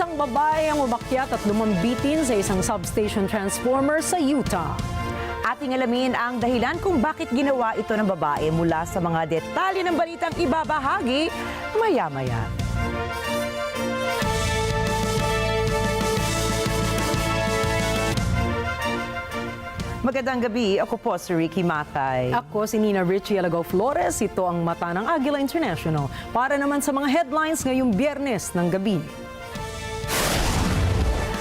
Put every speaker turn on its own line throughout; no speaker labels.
Isang babae ang umakyat at lumambitin sa isang substation transformer sa Utah.
Ating alamin ang dahilan kung bakit ginawa ito ng babae mula sa mga detalye ng balitang ibabahagi maya-maya. Magandang gabi, ako po si Rikki Mathay.
Ako si Rikki Alagao Flores, ito ang mata ng Agila International para naman sa mga headlines ngayong Biyernes ng gabi.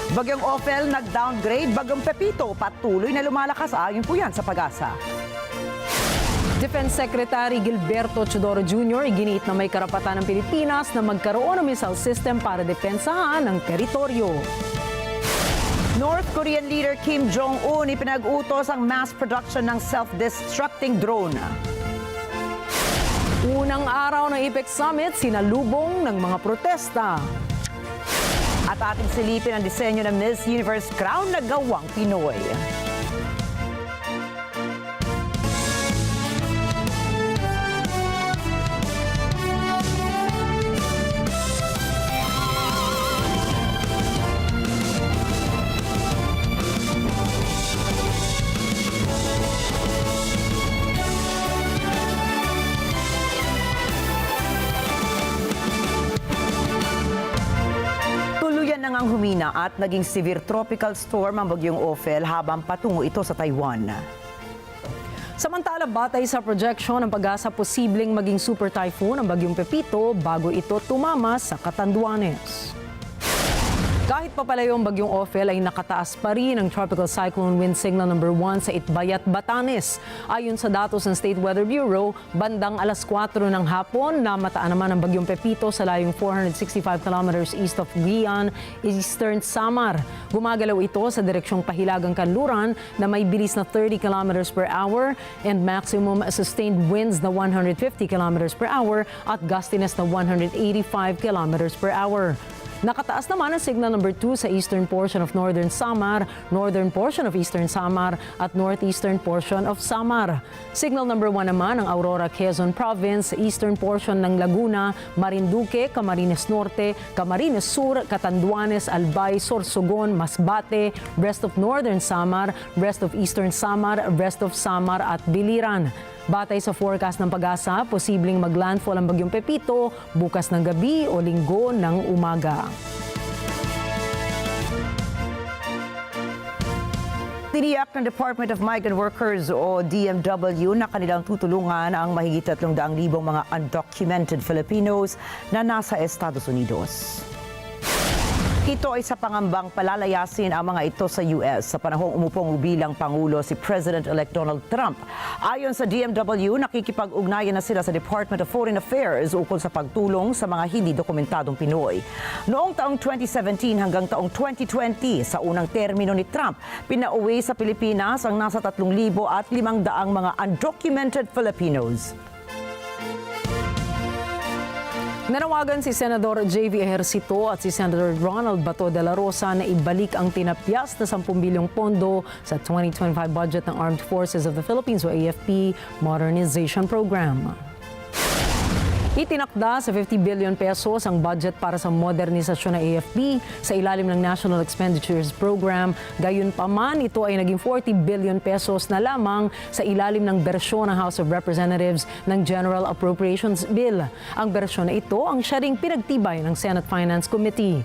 Bagyong Ophel nag-downgrade, bagyong Pepito patuloy na lumalakas ayon po yan sa Pag-asa.
Defense Secretary Gilberto Chodoro Jr. iginiit na may karapatan ng Pilipinas na magkaroon ng missile system para depensahan ang teritoryo.
North Korean leader Kim Jong-un ipinag-utos ang mass production ng self-destructing drone.
Unang araw ng APEC Summit, sinalubong ng mga protesta.
At ating silipin ang disenyo ng Miss Universe crown na gawang Pinoy. Ang humina at naging severe tropical storm ang bagyong Ophel habang patungo ito sa Taiwan.
Samantala, batay sa projection ng Pag-asa, posibleng maging super typhoon ang bagyong Pepito bago ito tumama sa Catanduanes. Kahit papalayo ang bagyong Ophel ay nakataas pa rin ang tropical cyclone wind signal number 1 sa Itbayat, Batanes. Ayon sa datos ng State Weather Bureau, bandang alas 4 ng hapon, namataan naman ang bagyong Pepito sa layong 465 kilometers east of Guian, Eastern Samar. Gumagalaw ito sa direksyong pahilagang kanluran na may bilis na 30 kilometers per hour and maximum sustained winds na 150 kilometers per hour at gustiness na 185 kilometers per hour. Nakataas naman ang signal number 2 sa eastern portion of Northern Samar, northern portion of Eastern Samar at northeastern portion of Samar. Signal number 1 naman ang Aurora, Quezon Province, eastern portion ng Laguna, Marinduque, Camarines Norte, Camarines Sur, Catanduanes, Albay, Sorsogon, Masbate, rest of Northern Samar, rest of Eastern Samar, rest of Samar at Biliran. Batay sa forecast ng Pag-asa, posibleng maglandfall ang bagyong Pepito bukas ng gabi o linggo ng umaga.
Tiniyak ng Department of Migrant Workers o DMW na kanilang tutulungan ang mahigit 300,000 mga undocumented Filipinos na nasa Estados Unidos. Ito ay sa pangambang palalayasin ang mga ito sa US sa panahong umupong bilang Pangulo si President-elect Donald Trump. Ayon sa DMW, nakikipag-ugnayan na sila sa Department of Foreign Affairs ukol sa pagtulong sa mga hindi dokumentadong Pinoy. Noong taong 2017 hanggang taong 2020, sa unang termino ni Trump, pinauwi sa Pilipinas ang nasa 3,500 mga undocumented Filipinos.
Nanawagan si Senador J.V. Ejercito at si Senator Ronald Bato de la Rosa na ibalik ang tinapyas na 10 bilyong pondo sa 2025 budget ng Armed Forces of the Philippines o AFP Modernization Program. Itinakda sa 50 billion pesos ang budget para sa modernisasyon ng AFP sa ilalim ng National Expenditures Program. Gayunpaman, ito ay naging 40 billion pesos na lamang sa ilalim ng bersyon ng House of Representatives ng General Appropriations Bill. Ang bersyon na ito ang siya ring pinagtibay ng Senate Finance Committee.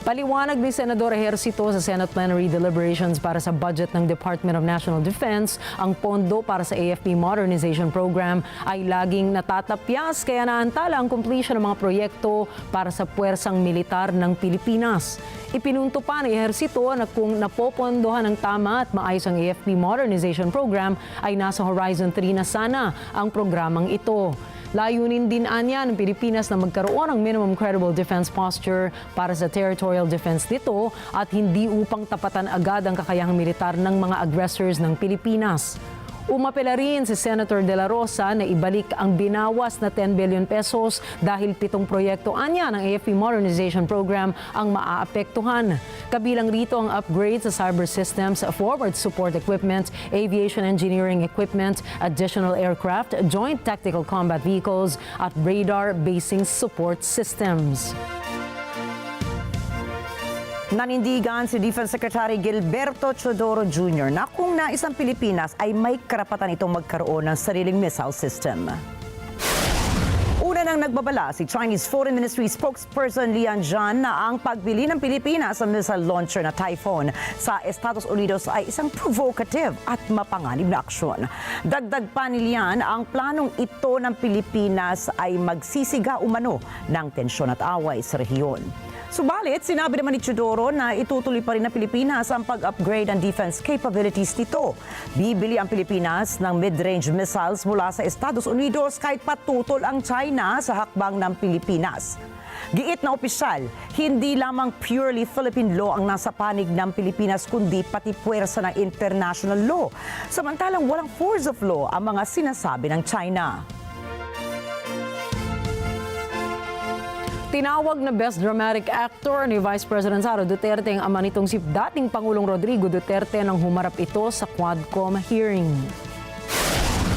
Paliwanag ni Senador Ejercito sa Senate Plenary Deliberations para sa budget ng Department of National Defense, ang pondo para sa AFP Modernization Program ay laging natatapyas kaya naantala ang completion ng mga proyekto para sa puwersang militar ng Pilipinas. Ipinunto pa ni Ejercito na kung napopondohan ng tama at maayos ang AFP Modernization Program ay nasa Horizon 3 na sana ang programang ito. Layunin din anya ng Pilipinas na magkaroon ng minimum credible defense posture para sa territorial defense nito at hindi upang tapatan agad ang kakayahang militar ng mga aggressors ng Pilipinas. Umapela rin si Senator De La Rosa na ibalik ang binawas na 10 billion pesos dahil 7 proyekto anya ng AFP Modernization Program ang maaapektuhan. Kabilang rito ang upgrade sa cyber systems, forward support equipment, aviation engineering equipment, additional aircraft, joint tactical combat vehicles at radar basing support systems.
Nanindigan si Defense Secretary Gilberto Chodoro Jr. na kung nais ang Pilipinas ay may karapatan itong magkaroon ng sariling missile system. Una nang nagbabala si Chinese Foreign Ministry spokesperson Lian Zhan na ang pagbili ng Pilipinas sa missile launcher na Typhoon sa Estados Unidos ay isang provocative at mapanganib na aksyon. Dagdag pa ni Lian, ang planong ito ng Pilipinas ay magsisiga umano ng tensyon at away sa rehiyon. Subalit, sinabi naman ni Chodoro na itutuloy pa rin ng Pilipinas ang pag-upgrade ng defense capabilities nito. Bibili ang Pilipinas ng mid-range missiles mula sa Estados Unidos kahit patutol ang China sa hakbang ng Pilipinas. Giit na opisyal, hindi lamang purely Philippine law ang nasa panig ng Pilipinas kundi pati puwersa ng international law. Samantalang walang force of law ang mga sinasabi ng China.
Tinawag na Best Dramatic Actor ni Vice President Sara Duterte ang ama nitong si dating Pangulong Rodrigo Duterte nang humarap ito sa Quadcom hearing.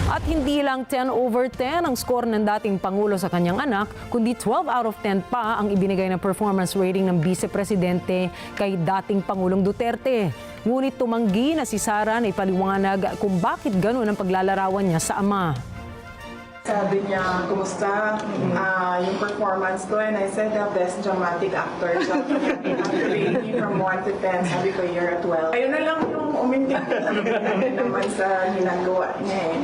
At hindi lang 10/10 ang score ng dating Pangulo sa kanyang anak, kundi 12 out of 10 pa ang ibinigay na performance rating ng Vice Presidente kay dating Pangulong Duterte. Ngunit tumanggi na si Sara na ipaliwanag kung bakit ganun ang paglalarawan niya sa ama.
Sabi niya, kumusta yung performance ko? And I said, the best dramatic actor. So, rating from 1 to 10, sabi ko, you're a 12. Ayun na lang yung umintin naman sa ginagawa niya eh.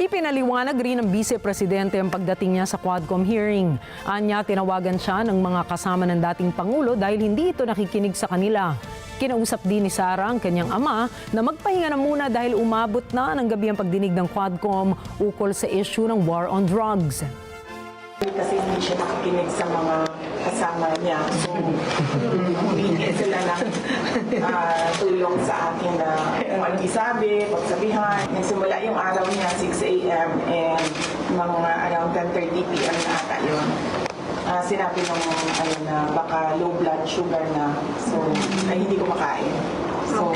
Ipinaliwanag rin ng Vice Presidente ang pagdating niya sa Quadcom hearing. Anya, tinawagan siya ng mga kasama ng dating Pangulo dahil hindi ito nakikinig sa kanila. Kinausap din ni Sara ang kanyang ama na magpahinga na muna dahil umabot na ng gabi ang pagdinig ng Quadcom ukol sa issue ng war on drugs.
Kasi hindi siya nakikinig sa mga kasama niya. So, humingi sila ng tulong sa akin na kung anong isabi, pagsabihan. Nagsimula yung araw niya, 6 a.m. and mga around 10:30 p.m. na ata yun. Sinabi nung na baka low blood sugar na. So, ay hindi ko makain. So,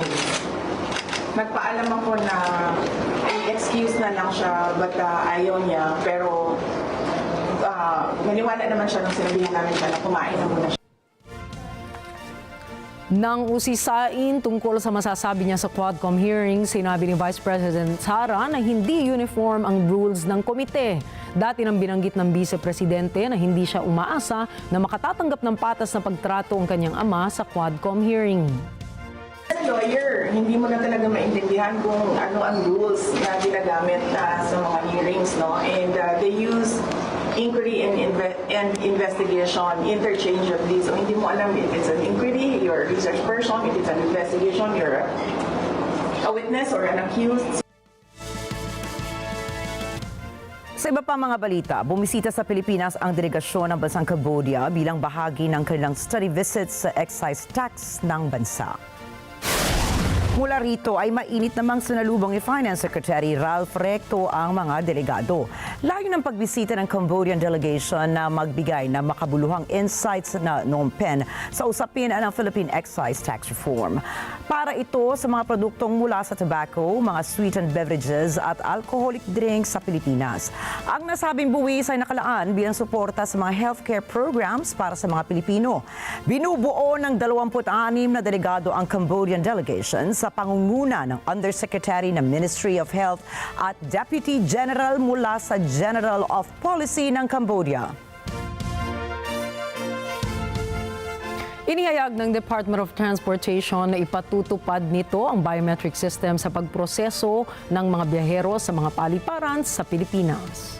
nagpaalam ako na excuse na lang siya but ayaw niya. Pero, naniwala naman siya nung sinabihan namin siya na kumain na muna siya.
Nang usisain tungkol sa masasabi niya sa Quadcom hearing, sinabi ni Vice President Sara na hindi uniform ang rules ng komite. Dati nang binanggit ng Vice Presidente na hindi siya umaasa na makatatanggap ng patas na pagtrato ang kanyang ama sa Quadcom hearing.
As a lawyer, hindi mo na talaga maintindihan kung ano ang rules na ginagamit sa mga hearings, no? And they use inquiry and investigation interchangeably. So hindi mo alam if it's an inquiry, you're a research person, if it's an investigation, you're a witness or an accused.
Sa iba pa mga balita, bumisita sa Pilipinas ang delegasyon ng bansang Cambodia bilang bahagi ng kanilang study visits sa excise tax ng bansa. Mula rito ay mainit namang sinalubong ni Finance Secretary Ralph Recto ang mga delegado. Layo ng pagbisita ng Cambodian delegation na magbigay ng makabuluhang insights na Phnom Penh sa usapin ng Philippine Excise Tax Reform. Para ito sa mga produktong mula sa tobacco, mga sweetened beverages at alcoholic drinks sa Pilipinas. Ang nasabing buwis ay nakalaan bilang suporta sa mga healthcare programs para sa mga Pilipino. Binubuo ng 26 na delegado ang Cambodian delegation sa pangunguna ng Undersecretary ng Ministry of Health at Deputy General mula sa General of Policy ng Cambodia.
Inihayag ng Department of Transportation na ipatutupad nito ang biometric system sa pagproseso ng mga biyahero sa mga paliparan sa Pilipinas.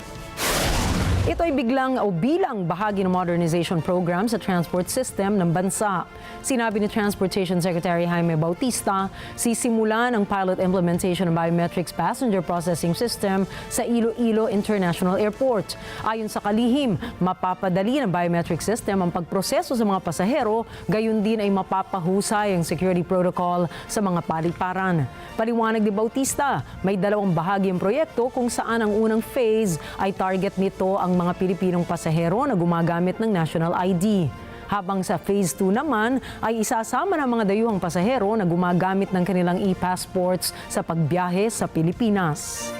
Ito ay bilang bahagi ng modernization program sa transport system ng bansa. Sinabi ni Transportation Secretary Jaime Bautista, sisimulan ang pilot implementation ng biometrics passenger processing system sa Iloilo International Airport. Ayon sa kalihim, mapapadali ng biometric system ang pagproseso sa mga pasahero, gayon din ay mapapahusay ang security protocol sa mga paliparan. Paliwanag ni Bautista, may dalawang bahagi ang proyekto kung saan ang unang phase ay target nito ang mga Pilipinong pasahero na gumagamit ng national ID. Habang sa Phase 2 naman ay isasama ng mga dayuhang pasahero na gumagamit ng kanilang e-passports sa pagbiyahe sa Pilipinas.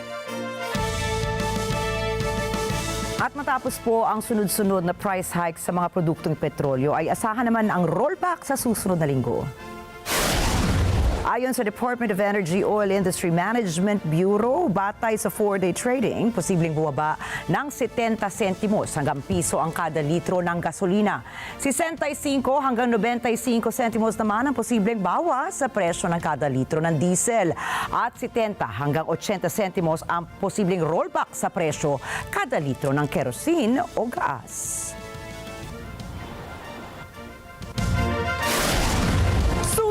At matapos po ang sunod-sunod na price hike sa mga produktong petrolyo, ay asahan naman ang rollback sa susunod na linggo. Ayon sa Department of Energy Oil Industry Management Bureau, batay sa 4-day trading, posibleng bumaba ng 70 sentimos hanggang piso ang kada litro ng gasolina. 65 hanggang 95 sentimos naman ang posibleng bawas sa presyo ng kada litro ng diesel. At 70 hanggang 80 sentimos ang posibleng rollback sa presyo kada litro ng kerosene o gas.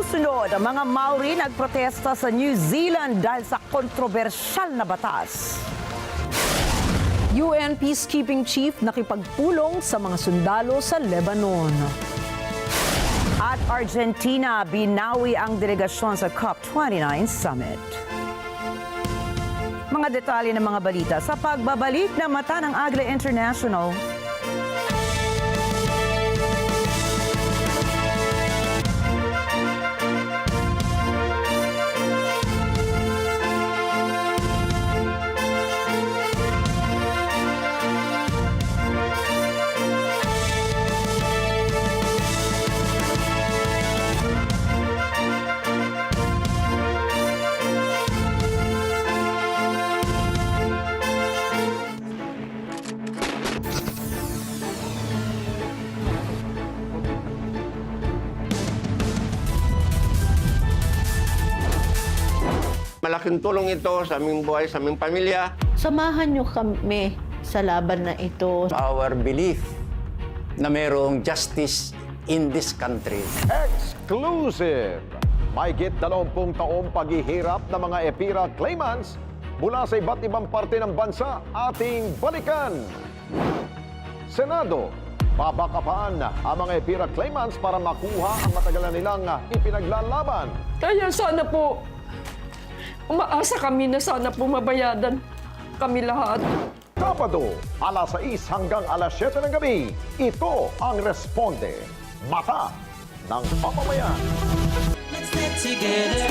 Susunod, ang mga Maori nagprotesta sa New Zealand dahil sa kontrobersyal na batas.
UN Peacekeeping Chief nakipagpulong sa mga sundalo sa Lebanon.
At Argentina, binawi ang delegasyon sa COP29 Summit. Mga detalye ng mga balita sa pagbabalik ng mata ng Agila International.
Malaking tulong ito sa aming buhay, sa aming pamilya.
Samahan niyo kami sa laban na ito.
Our belief na mayroong justice in this country.
Exclusive! Mahigit 20 taong paghihirap ng mga EPIRA claimants mula sa iba't ibang parte ng bansa ating balikan. Senado, babakapaan ang mga EPIRA claimants para makuha ang matagal na nilang ipinaglalaban.
Kaya sana po, umaasa kami na sana po mabayadan kami lahat.
Sabado, alas 6 hanggang alas 7 ng gabi, ito ang Responde, Mata ng Mamamayan.
Let's get together,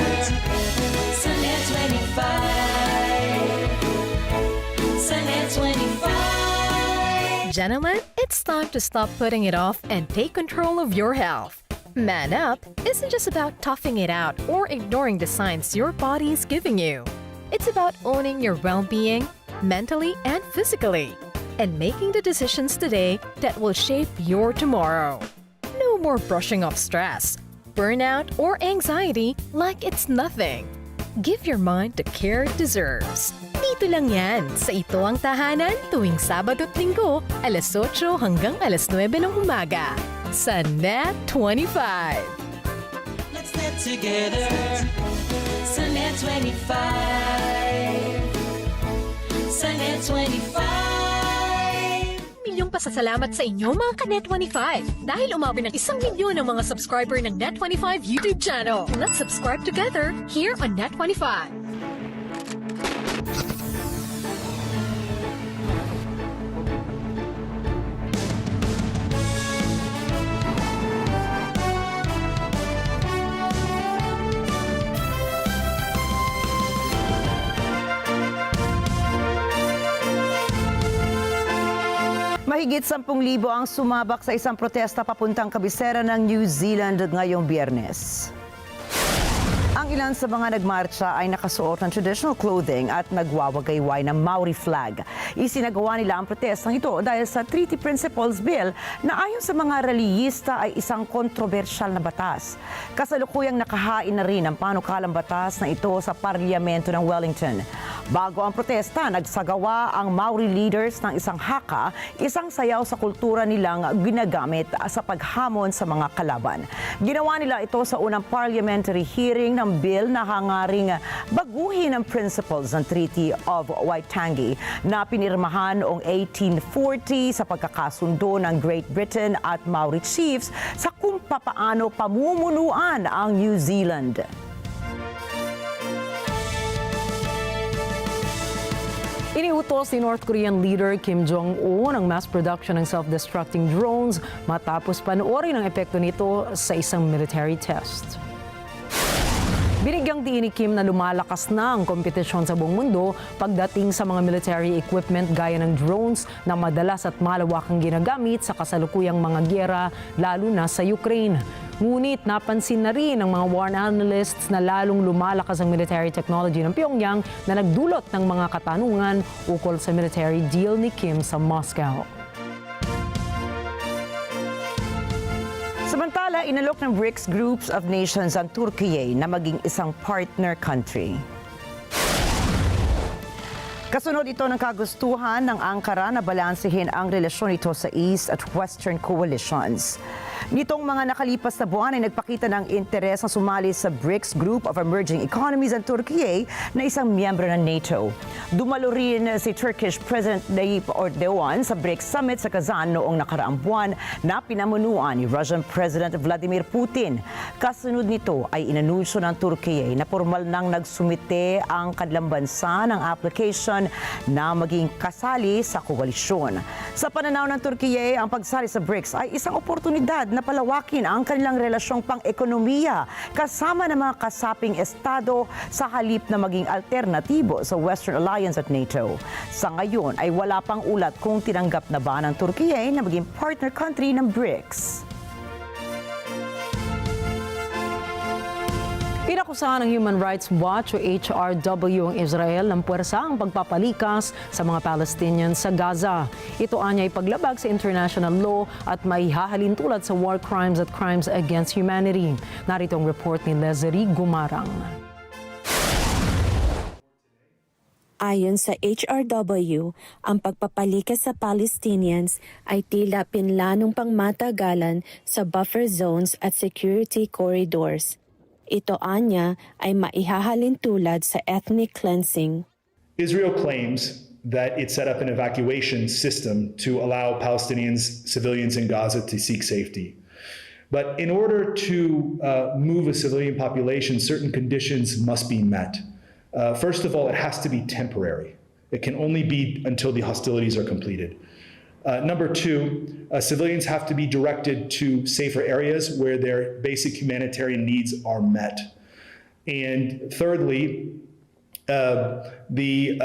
Sunday 25, Sunday 25.
Gentlemen, it's time to stop putting it off and take control of your health. Man Up isn't just about toughing it out or ignoring the signs your body is giving you. It's about owning your well-being, mentally and physically, and making the decisions today that will shape your tomorrow. No more brushing off stress, burnout, or anxiety like it's nothing. Give your mind the care it deserves. Dito lang yan sa Ito Ang Tahanan tuwing Sabado at Linggo, alas 8 hanggang alas 9 ng umaga. Sa Net 25.
Let's get together, Sunday 25, Sunday 25.
Milyong pasasalamat sa inyo mga ka-Net 25 dahil umabot ng 1 milyon ang mga subscriber ng Net 25 YouTube channel. Let's subscribe together here on Net 25.
Mahigit 10,000 ang sumabak sa isang protesta papuntang kabisera ng New Zealand ngayong Biyernes. Ang ilan sa mga nagmarcha ay nakasuot ng traditional clothing at nagwawagayway ng Maori flag. Isinagawa nila ang protestang ito dahil sa Treaty Principles Bill na ayon sa mga reliyista ay isang kontrobersyal na batas. Kasalukuyang nakahain na rin ang panukalang batas na ito sa Parlamento ng Wellington. Bago ang protesta, nagsagawa ang Maori leaders ng isang haka, isang sayaw sa kultura nilang ginagamit sa paghamon sa mga kalaban. Ginawa nila ito sa unang parliamentary hearing ng bill na hangaring baguhin ang principles ng Treaty of Waitangi na pinirmahan noong 1840 sa pagkakasundo ng Great Britain at Maori chiefs sa kung papaano pamumunuan ang New Zealand.
Iniutos ni North Korean leader Kim Jong-un ang mass production ng self-destructing drones matapos panoorin ang epekto nito sa isang military test. Binigyang diin ni Kim na lumalakas na ang kompetisyon sa buong mundo pagdating sa mga military equipment gaya ng drones na madalas at malawakang ginagamit sa kasalukuyang mga gyera lalo na sa Ukraine. Ngunit napansin na rin ng mga war analysts na lalong lumalakas ang military technology ng Pyongyang na nagdulot ng mga katanungan ukol sa military deal ni Kim sa Moscow.
Samantala, inalok ng BRICS groups of nations ang Turkey na maging isang partner country. Kasunod ito ng kagustuhan ng Ankara na balansehin ang relasyon nito sa East at Western coalitions. Nitong mga nakalipas na buwan ay nagpakita ng interes na sumali sa BRICS Group of Emerging Economies ang Turkey na isang miyembro ng NATO. Dumalo rin si Turkish President Tayyip Erdogan sa BRICS Summit sa Kazan noong nakaraang buwan na pinamunuan ni Russian President Vladimir Putin. Kasunod nito ay inanunsyo ng Turkey na formal nang nagsumite ang kanilang bansa ng application na maging kasali sa koalisyon. Sa pananaw ng Turkey, ang pagsali sa BRICS ay isang oportunidad na palawakin ang kanilang relasyong pang-ekonomiya kasama ng mga kasaping estado sa halip na maging alternatibo sa Western Alliance at NATO. Sa ngayon ay wala pang ulat kung tinanggap na ba ng Turkey na maging partner country ng BRICS.
Inakusahan ng Human Rights Watch o HRW ang Israel ng puwersang pagpapalikas sa mga Palestinians sa Gaza. Ito anya ay paglabag sa international law at maihahalin tulad sa war crimes at crimes against humanity. Narito ang report ni Rikki Gumarang.
Ayon sa HRW, ang pagpapalikas sa Palestinians ay tila pinlanong pangmatagalan sa buffer zones at security corridors. Ito anya ay maihahalin tulad sa ethnic cleansing.
Israel claims that it set up an evacuation system to allow Palestinians, civilians in Gaza to seek safety. But in order to move a civilian population, certain conditions must be met. First of all, it has to be temporary. It can only be until the hostilities are completed. Number two, civilians have to be directed to safer areas where their basic humanitarian needs are met. And thirdly, the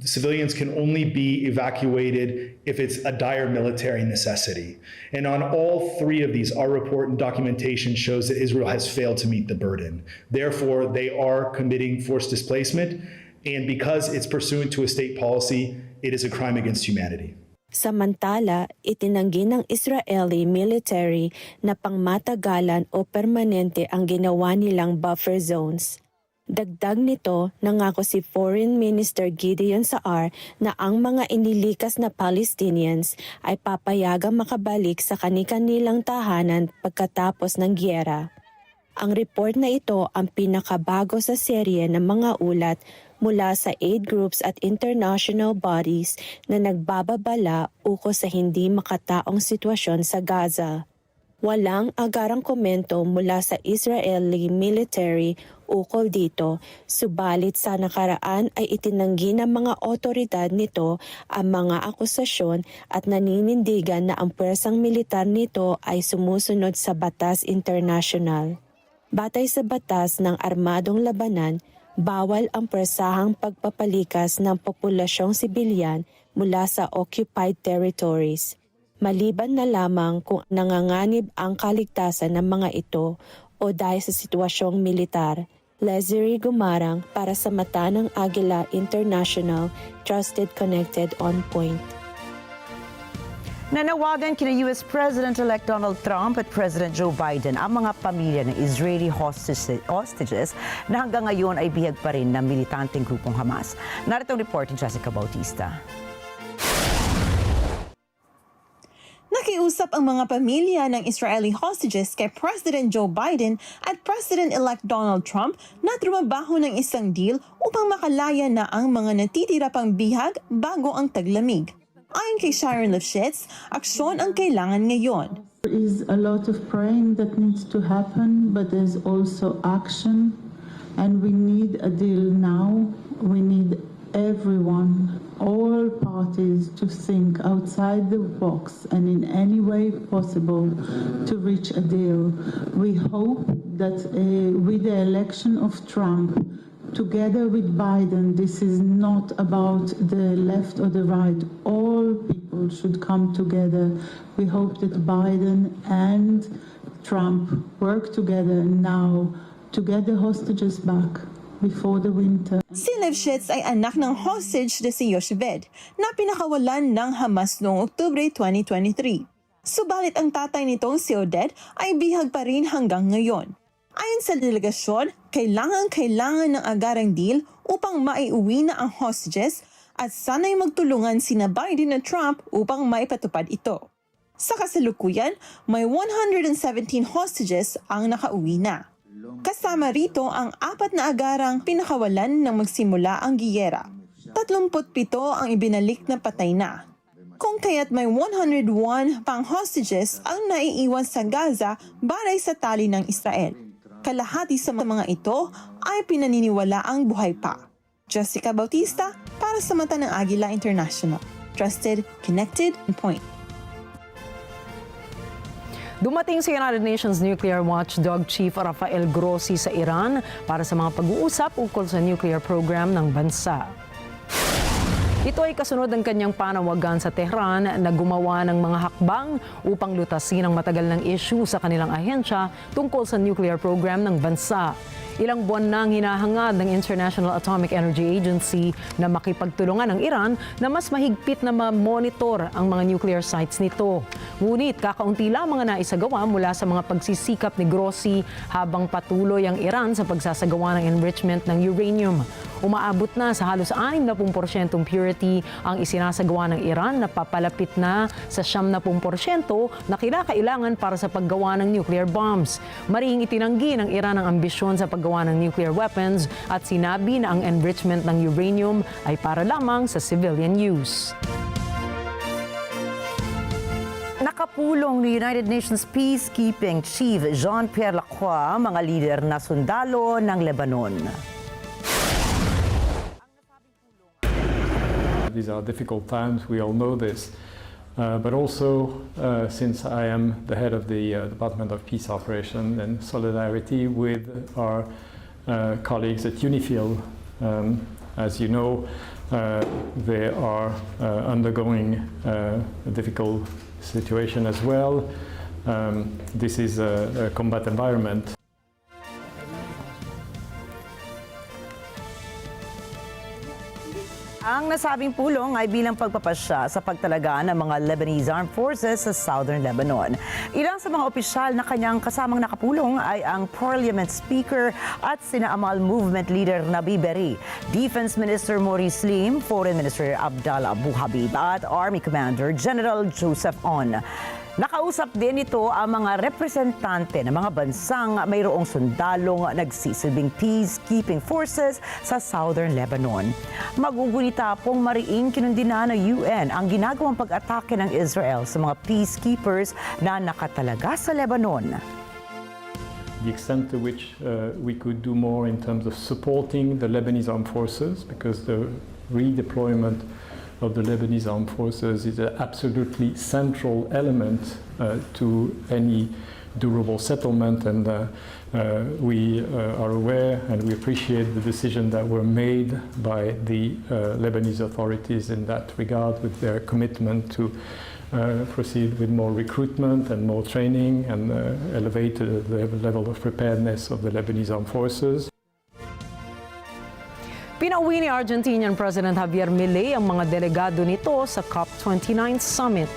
civilians can only be evacuated if it's a dire military necessity. And on all three of these, our report and documentation shows that Israel has failed to meet the burden. Therefore, they are committing forced displacement. And because it's pursuant to a state policy, it is a crime against humanity.
Samantala, itinanggi ng Israeli military na pangmatagalan o permanente ang ginawa nilang buffer zones. Dagdag nito, nangako si Foreign Minister Gideon Saar na ang mga inilikas na Palestinians ay papayagang makabalik sa kani-kanilang tahanan pagkatapos ng gyera. Ang report na ito ang pinakabago sa serye ng mga ulat mula sa aid groups at international bodies na nagbababala ukol sa hindi makataong sitwasyon sa Gaza. Walang agarang komento mula sa Israeli military ukol dito, subalit sa nakaraan ay itinanggi ng mga otoridad nito ang mga akusasyon at naninindigan na ang puwersang militar nito ay sumusunod sa batas international. Batay sa batas ng armadong labanan, bawal ang puwersahang pagpapalikas ng populasyong sibilyan mula sa occupied territories. Maliban na lamang kung nanganganib ang kaligtasan ng mga ito o dahil sa sitwasyong militar. Rikki Gumarang para sa mata ng Agila International, Trusted, Connected, On Point.
Nanawagan kina US President-elect Donald Trump at President Joe Biden ang mga pamilya ng Israeli hostages na hanggang ngayon ay bihag pa rin ng militanteng grupong Hamas. Narito ang report ni Jessica Bautista.
Nakiusap ang mga pamilya ng Israeli hostages kay President Joe Biden at President-elect Donald Trump na trumabaho ng isang deal upang makalaya na ang mga natitira pang bihag bago ang taglamig. Ayon kay Sharon Lifshitz, aksyon ang kailangan ngayon.
There is a lot of praying that needs to happen, but there's also action, and we need a deal now. We need everyone, all parties, to think outside the box and in any way possible to reach a deal. We hope that with the election of Trump, together with Biden, this is not about the left or the right. All people should come together. We hope that Biden and Trump work together now to get the hostages back before the winter.
Si Lifshitz ay anak ng hostage na si Yosheved na pinakawalan ng Hamas noong Oktubre 2023. Subalit ang tatay nitong si Oded ay bihag pa rin hanggang ngayon. Ayon sa delegasyon, kailangan ng agarang deal upang maiuwi na ang hostages at sana'y magtulungan sina Biden at Trump upang maipatupad ito. Sa kasalukuyan, may 117 hostages ang nakauwi na. Kasama rito ang 4 na agarang pinakawalan nang magsimula ang giyera. 37 ang ibinalik na patay na. Kung kaya't may 101 pang hostages ang naiiwan sa Gaza batay sa tali ng Israel. Kalahati sa mga ito ay pinaniniwalaang buhay pa. Jessica Bautista para sa mata ng Agila International. Trusted, connected, and point.
Dumating sa United Nations Nuclear Watchdog Chief Rafael Grossi sa Iran para sa mga pag-uusap ukol sa nuclear program ng bansa. Ito ay kasunod ng kanyang panawagan sa Tehran na gumawa ng mga hakbang upang lutasin ang matagal ng issue sa kanilang ahensya tungkol sa nuclear program ng bansa. Ilang buwan nang hinahangad ng International Atomic Energy Agency na makipagtulungan ng Iran na mas mahigpit na ma-monitor ang mga nuclear sites nito. Ngunit kakaunti lamang ang naisagawa mula sa mga pagsisikap ni Grossi habang patuloy ang Iran sa pagsasagawa ng enrichment ng uranium. Umaabot na sa halos 60% purity ang isinasagawa ng Iran na papalapit na sa 70% na kinakailangan para sa paggawa ng nuclear bombs. Marihing itinanggi ng Iran ang ambisyon sa paggawa ng nuclear weapons at sinabi na ang enrichment ng uranium ay para lamang sa civilian use.
Nakapulong ni United Nations Peacekeeping Chief Jean-Pierre Lacroix mga lider na sundalo ng Lebanon.
These are difficult times, we all know this. But also, since I am the head of the Department of Peace Operations and solidarity with our colleagues at UNIFIL, as you know, they are undergoing a difficult situation as well. This is a combat environment.
Ang nasabing pulong ay bilang pagpapasya sa pagtalaga ng mga Lebanese Armed Forces sa Southern Lebanon. Ilang sa mga opisyal na kanyang kasamang nakapulong ay ang Parliament Speaker at sina Amal Movement Leader Nabi Berri, Defense Minister Maurice Lim, Foreign Minister Abdallah Abu Habib at Army Commander General Joseph On. Nakausap din ito ang mga representante ng mga bansang mayroong sundalong nagsisilbing peacekeeping forces sa Southern Lebanon. Magugunita pong mariing kinundina ng UN ang ginagawang pag-atake ng Israel sa mga peacekeepers na nakatalaga sa Lebanon.
The extent to which we could do more in terms of supporting the Lebanese armed forces, because the redeployment of the Lebanese armed forces is an absolutely central element to any durable settlement, and we are aware and we appreciate the decision that were made by the Lebanese authorities in that regard, with their commitment to proceed with more recruitment and more training and elevate the level of preparedness of the Lebanese armed forces.
Pinauwi ni Argentinian President Javier Milei ang mga delegado nito sa COP29 Summit.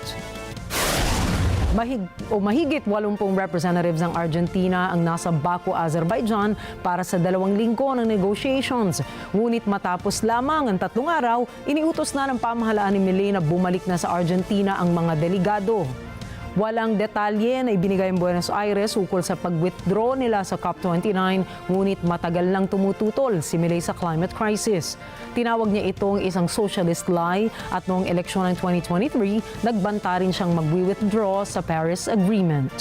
Mahigit 80 representatives ng Argentina ang nasa Baku, Azerbaijan para sa 2 linggo ng negotiations. Ngunit matapos lamang ang 3 araw, iniutos na ng pamahalaan ni Milei na bumalik na sa Argentina ang mga delegado. Walang detalye na ibinigay ng Buenos Aires ukol sa pag-withdraw nila sa COP29, ngunit matagal lang tumututol si Milei sa climate crisis. Tinawag niya itong isang socialist lie at noong eleksyon ng 2023, nagbanta rin siyang mag-withdraw sa Paris Agreement.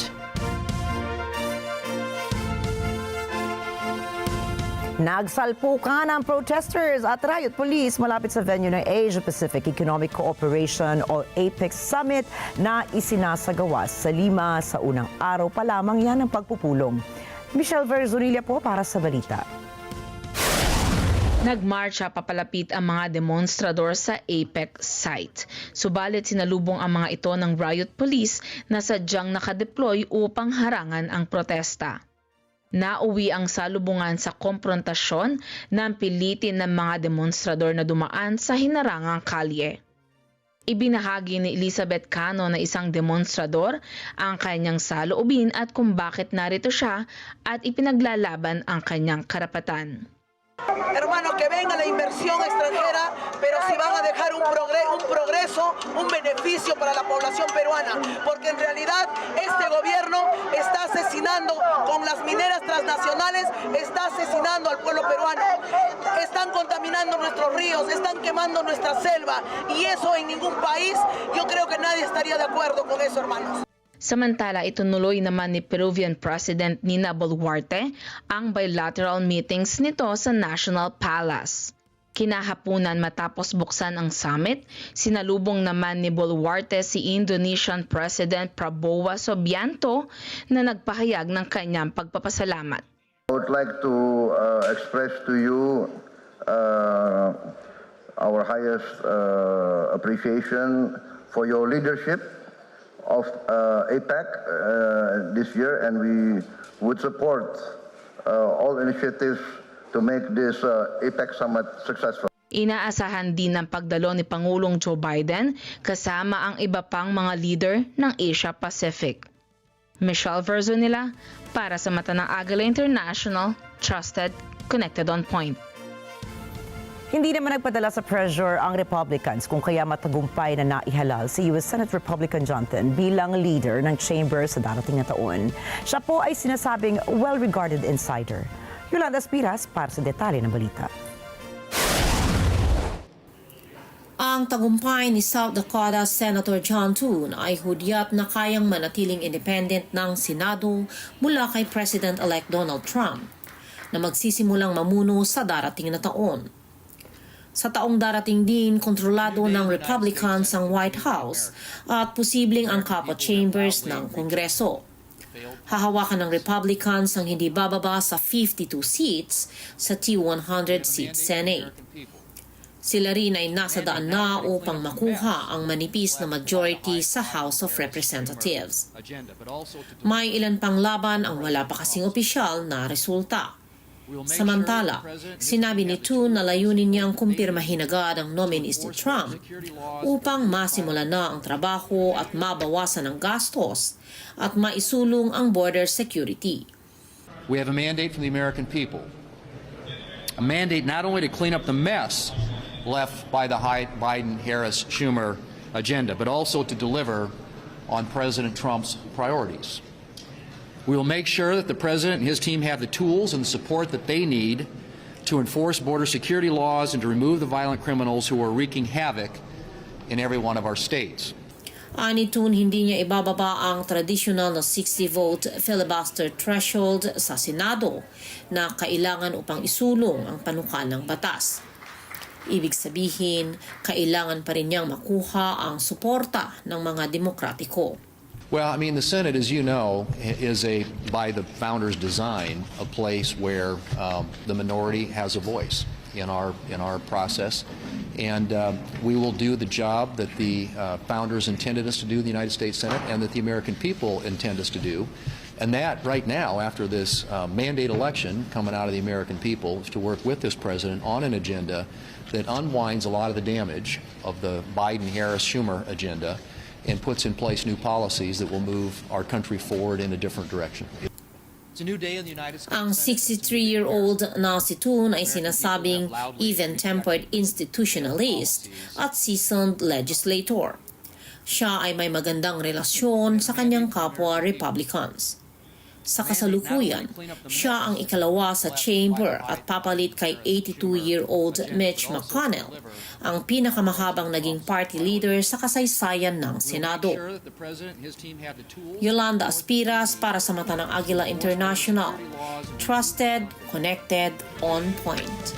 Nagsalpukan ang protesters at riot police malapit sa venue ng Asia-Pacific Economic Cooperation o APEC Summit na isinasagawa sa Lima. Sa unang araw pa lamang yan ang pagpupulong. Michelle Verzonilla po para sa balita.
Nagmarcha papalapit ang mga demonstrador sa APEC site. Subalit sinalubong ang mga ito ng riot police na sadyang nakadeploy upang harangan ang protesta. Nauwi ang salubungan sa komprontasyon ng pilitin ng mga demonstrador na dumaan sa hinarangang kalye. Ibinahagi ni Elizabeth Cano na isang demonstrador ang kanyang saloobin at kung bakit narito siya at ipinaglalaban ang kanyang karapatan.
Hermano, que venga la inversión extranjera, pero si van a dejar un progreso, un beneficio para la población peruana, porque en realidad este gobierno está asesinando con las mineras transnacionales, está asesinando al pueblo peruano, están contaminando nuestros ríos, están quemando nuestra selva, y eso en ningún país, yo creo que nadie estaría de acuerdo con eso, hermanos.
Samantala, itunuloy naman ni Peruvian President Nina Boluarte ang bilateral meetings nito sa National Palace. Kinahapunan matapos buksan ang summit, sinalubong naman ni Boluarte si Indonesian President Prabowo Subianto na nagpahayag ng kanyang pagpapasalamat.
I would like to express to you our highest appreciation for your leadership of APEC this year, and we would support all initiatives to make this APEC summit successful.
Inaasahan din ng pagdalo ni Pangulong Joe Biden kasama ang iba pang mga leader ng Asia Pacific. Michelle Verzonilla para sa mata ng Agila International, trusted, connected on point.
Hindi naman nagpadala sa pressure ang Republicans kung kaya matagumpay na naihalal si U.S. Senate Republican Johnson bilang leader ng chamber sa darating na taon. Siya po ay sinasabing well-regarded insider. Yolanda Espiras para sa detalye ng balita.
Ang tagumpay ni South Dakota Senator John Thune ay hudyat na kayang manatiling independent ng Senado mula kay President-elect Donald Trump na magsisimulang mamuno sa darating na taon. Sa taong darating din, kontrolado ng Republicans ang White House at posibleng ang couple chambers ng Kongreso. Hahawakan ng Republicans ang hindi bababa sa 52 seats sa T100-seat Senate. Sila rin ay nasa daan na upang makuha ang manipis na majority sa House of Representatives. May ilan pang laban ang wala pa kasing opisyal na resulta. Samantala, sinabi ni Thune na layunin niyang kumpirmahin agad ang nominees ni Trump upang masimula na ang trabaho at mabawasan ang gastos at maisulong ang border security.
We have a mandate from the American people. A mandate not only to clean up the mess left by the Biden-Harris-Schumer agenda, but also to deliver on President Trump's priorities. We will make sure that the President and his team have the tools and the support that they need to enforce border security laws and to remove the violent criminals who are wreaking havoc in every one of our states.
Ani Thune, hindi niya ibababa ang traditional na 60-vote filibuster threshold sa Senado na kailangan upang isulong ang panukalang batas. Ibig sabihin, kailangan pa rin niyang makuha ang suporta ng mga demokratiko.
Well, I mean, the Senate, as you know, is by the founders' design, a place where the minority has a voice in our process, and we will do the job that the founders intended us to do in the United States Senate, and that the American people intend us to do, and that right now, after this mandate election coming out of the American people, is to work with this president on an agenda that unwinds a lot of the damage of the Biden-Harris-Schumer agenda and puts in place new policies that will move our country forward in a different direction.
Ang 63-year-old na si Thune ay sinasabing even-tempered institutionalist at seasoned legislator. Siya ay may magandang relasyon sa kanyang kapwa Republicans. Sa kasalukuyan, siya ang ikalawa sa chamber at papalit kay 82-year-old Mitch McConnell, ang pinakamahabang naging party leader sa kasaysayan ng Senado. Yolanda Aspiras para sa mata ng Agila International. Trusted, connected, on point.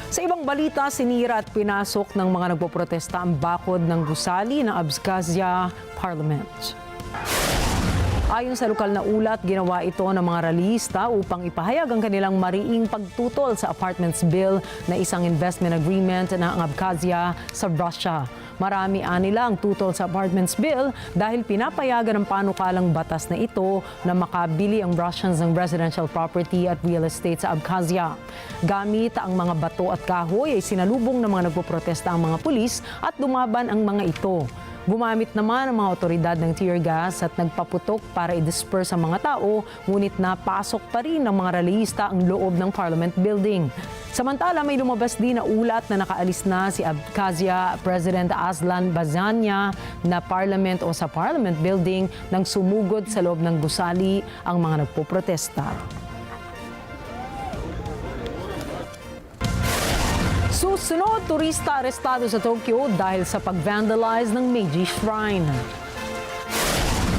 Sa ibang balita, sinira at pinasok ng mga nagpoprotesta ang bakod ng gusali ng Abkhazia Parliament. Ayon sa lokal na ulat, ginawa ito ng mga rallyista upang ipahayag ang kanilang mariing pagtutol sa apartments bill na isang investment agreement ng Abkhazia sa Russia. Marami nila ang tutol sa apartments bill dahil pinapayagan ng panukalang batas na ito na makabili ang Russians ng residential property at real estate sa Abkhazia. Gamit ang mga bato at kahoy ay sinalubong ng mga nagpoprotesta ang mga pulis at dumaban ang mga ito. Gumamit naman ang mga otoridad ng tear gas at nagpaputok para i-disperse ang mga tao, ngunit napasok pa rin ng mga rallyista ang loob ng Parliament Building. Samantala, may lumabas din na ulat na nakaalis na si Abkhazia President Aslan Bazania na Parliament o sa Parliament Building nang sumugod sa loob ng gusali ang mga nagpoprotesta. Susunod, turista arestado sa Tokyo dahil sa pag-vandalize ng Meiji Shrine.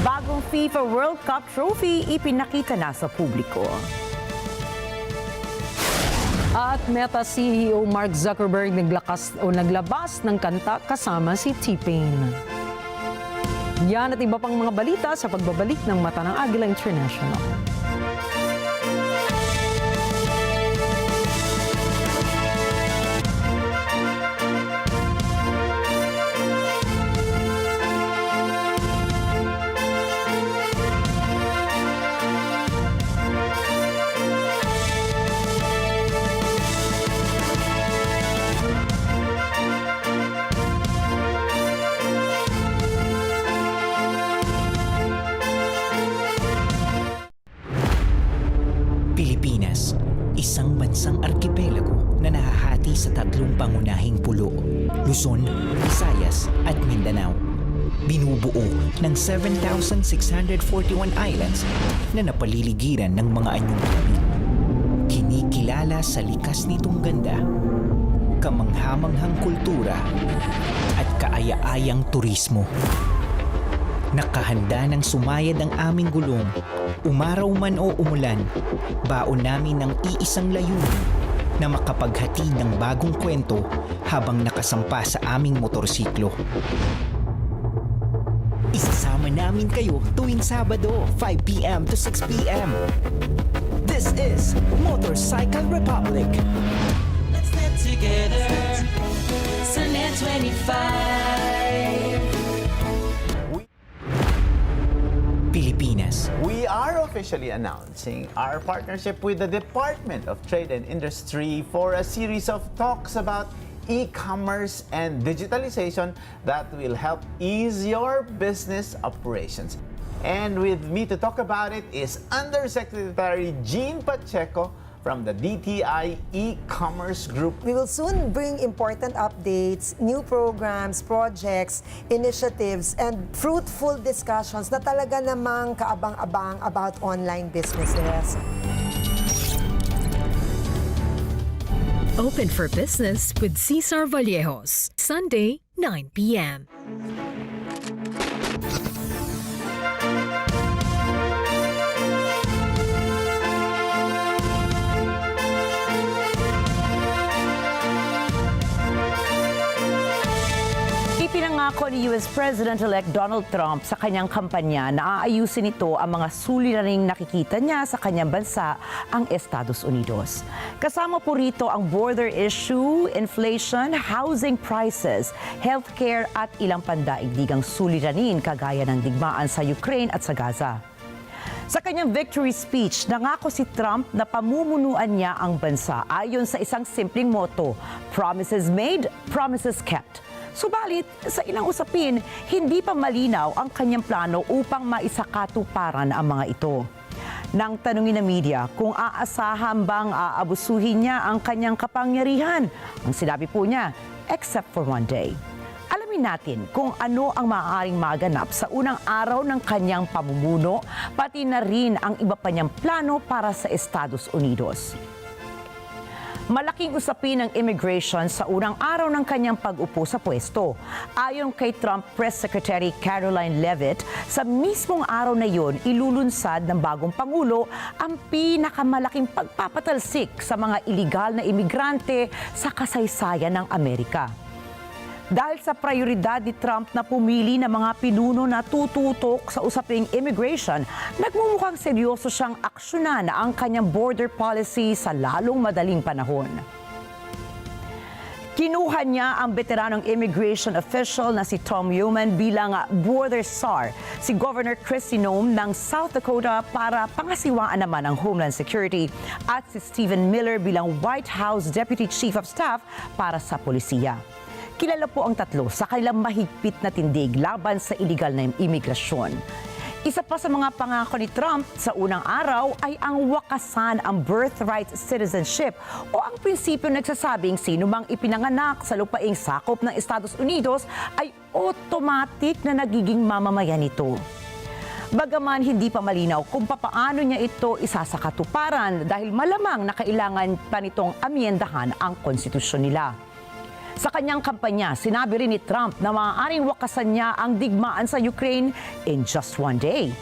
Bagong FIFA World Cup trophy ipinakita na sa publiko.
At Meta CEO Mark Zuckerberg naglabas ng kanta kasama si T-Pain. Yan at iba pang mga balita sa pagbabalik ng Mata ng Agila International.
Pilipinas, isang bansang arkipelago na nahahati sa tatlong pangunahing pulo, Luzon, Visayas at Mindanao. Binubuo ng 7,641 islands na napaliligiran ng mga anyong tubig. Kinikilala sa likas nitong ganda, kamanghamanghang kultura at kaaya-ayang turismo. Nakahanda ng sumayad ang aming gulong, umaraw man o umulan, baon namin ng iisang layunin na makapaghatid ng bagong kwento habang nakasampa sa aming motorsiklo. Isasama namin kayo tuwing Sabado, 5 p.m. to 6 p.m. This is Motorcycle Republic.
Let's get together. Sunday 25.
Pilipinas.
We are officially announcing our partnership with the Department of Trade and Industry for a series of talks about e-commerce and digitalization that will help ease your business operations. And with me to talk about it is Undersecretary Jean Pacheco from the DTI E-Commerce Group.
We will soon bring important updates, new programs, projects, initiatives, and fruitful discussions na talaga namang kaabang-abang about online businesses.
Open for Business with Cesar Vallejos, Sunday, 9 p.m.
Ipinangako ni US President-elect Donald Trump sa kanyang kampanya na aayusin ito ang mga suliraning nakikita niya sa kanyang bansa, ang Estados Unidos. Kasama po rito ang border issue, inflation, housing prices, healthcare at ilang pandaigdigang suliranin kagaya ng digmaan sa Ukraine at sa Gaza. Sa kanyang victory speech, nangako si Trump na pamumunuan niya ang bansa ayon sa isang simpleng motto, promises made, promises kept. Subalit, sa ilang usapin, hindi pa malinaw ang kanyang plano upang maisakatuparan ang mga ito. Nang tanungin ng media kung aasahan bang aabusuhin niya ang kanyang kapangyarihan, ang sinabi po niya, except for one day. Alamin Alamin natin kung ano ang maaaring maganap sa unang araw ng kanyang pamumuno, pati na rin ang iba pa niyang plano para sa Estados Unidos. Malaking usapin ng immigration sa unang araw ng kanyang pag-upo sa pwesto. Ayon kay Trump Press Secretary Caroline Leavitt, sa mismong araw na yon, ilulunsad ng bagong Pangulo ang pinakamalaking pagpapatalsik sa mga iligal na imigrante sa kasaysayan ng Amerika. Dahil sa prioridad ni Trump na pumili ng mga pinuno na tututok sa usaping immigration, nagmumukhang seryoso siyang aksyonan ang kanyang border policy sa lalong madaling panahon. Kinuha niya ang veteranong immigration official na si Tom Yeoman bilang border czar, si Governor Kristi Noem ng South Dakota para pangasiwaan naman ang Homeland Security at si Stephen Miller bilang White House Deputy Chief of Staff para sa polisiya. Kilala po ang tatlo sa kanilang mahigpit na tindig laban sa iligal na imigrasyon. Isa pa sa mga pangako ni Trump sa unang araw ay ang wakasan ang birthright citizenship o ang prinsipyo nagsasabing sino mang ipinanganak sa lupaing sakop ng Estados Unidos ay automatic na nagiging mamamayan nito. Bagaman hindi pa malinaw kung papaano niya ito isasakatuparan dahil malamang na kailangan pa nitong amyendahan ang konstitusyon nila. Sa kanyang kampanya, sinabi rin ni Trump na maaaring wakasan niya ang digmaan sa Ukraine in just one day.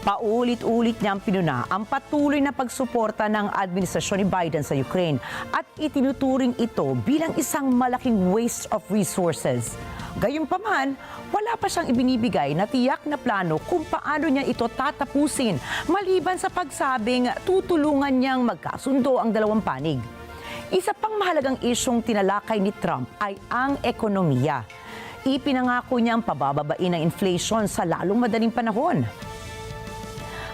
Paulit-ulit niyang pinuna ang patuloy na pagsuporta ng administrasyon ni Biden sa Ukraine at itinuturing ito bilang isang malaking waste of resources. Gayunpaman, wala pa siyang ibinibigay na tiyak na plano kung paano niya ito tatapusin maliban sa pagsabing tutulungan niyang magkasundo ang dalawang panig. Isa pang mahalagang isyong tinalakay ni Trump ay ang ekonomiya. Ipinangako niyang pabababain ang inflation sa lalong madaling panahon.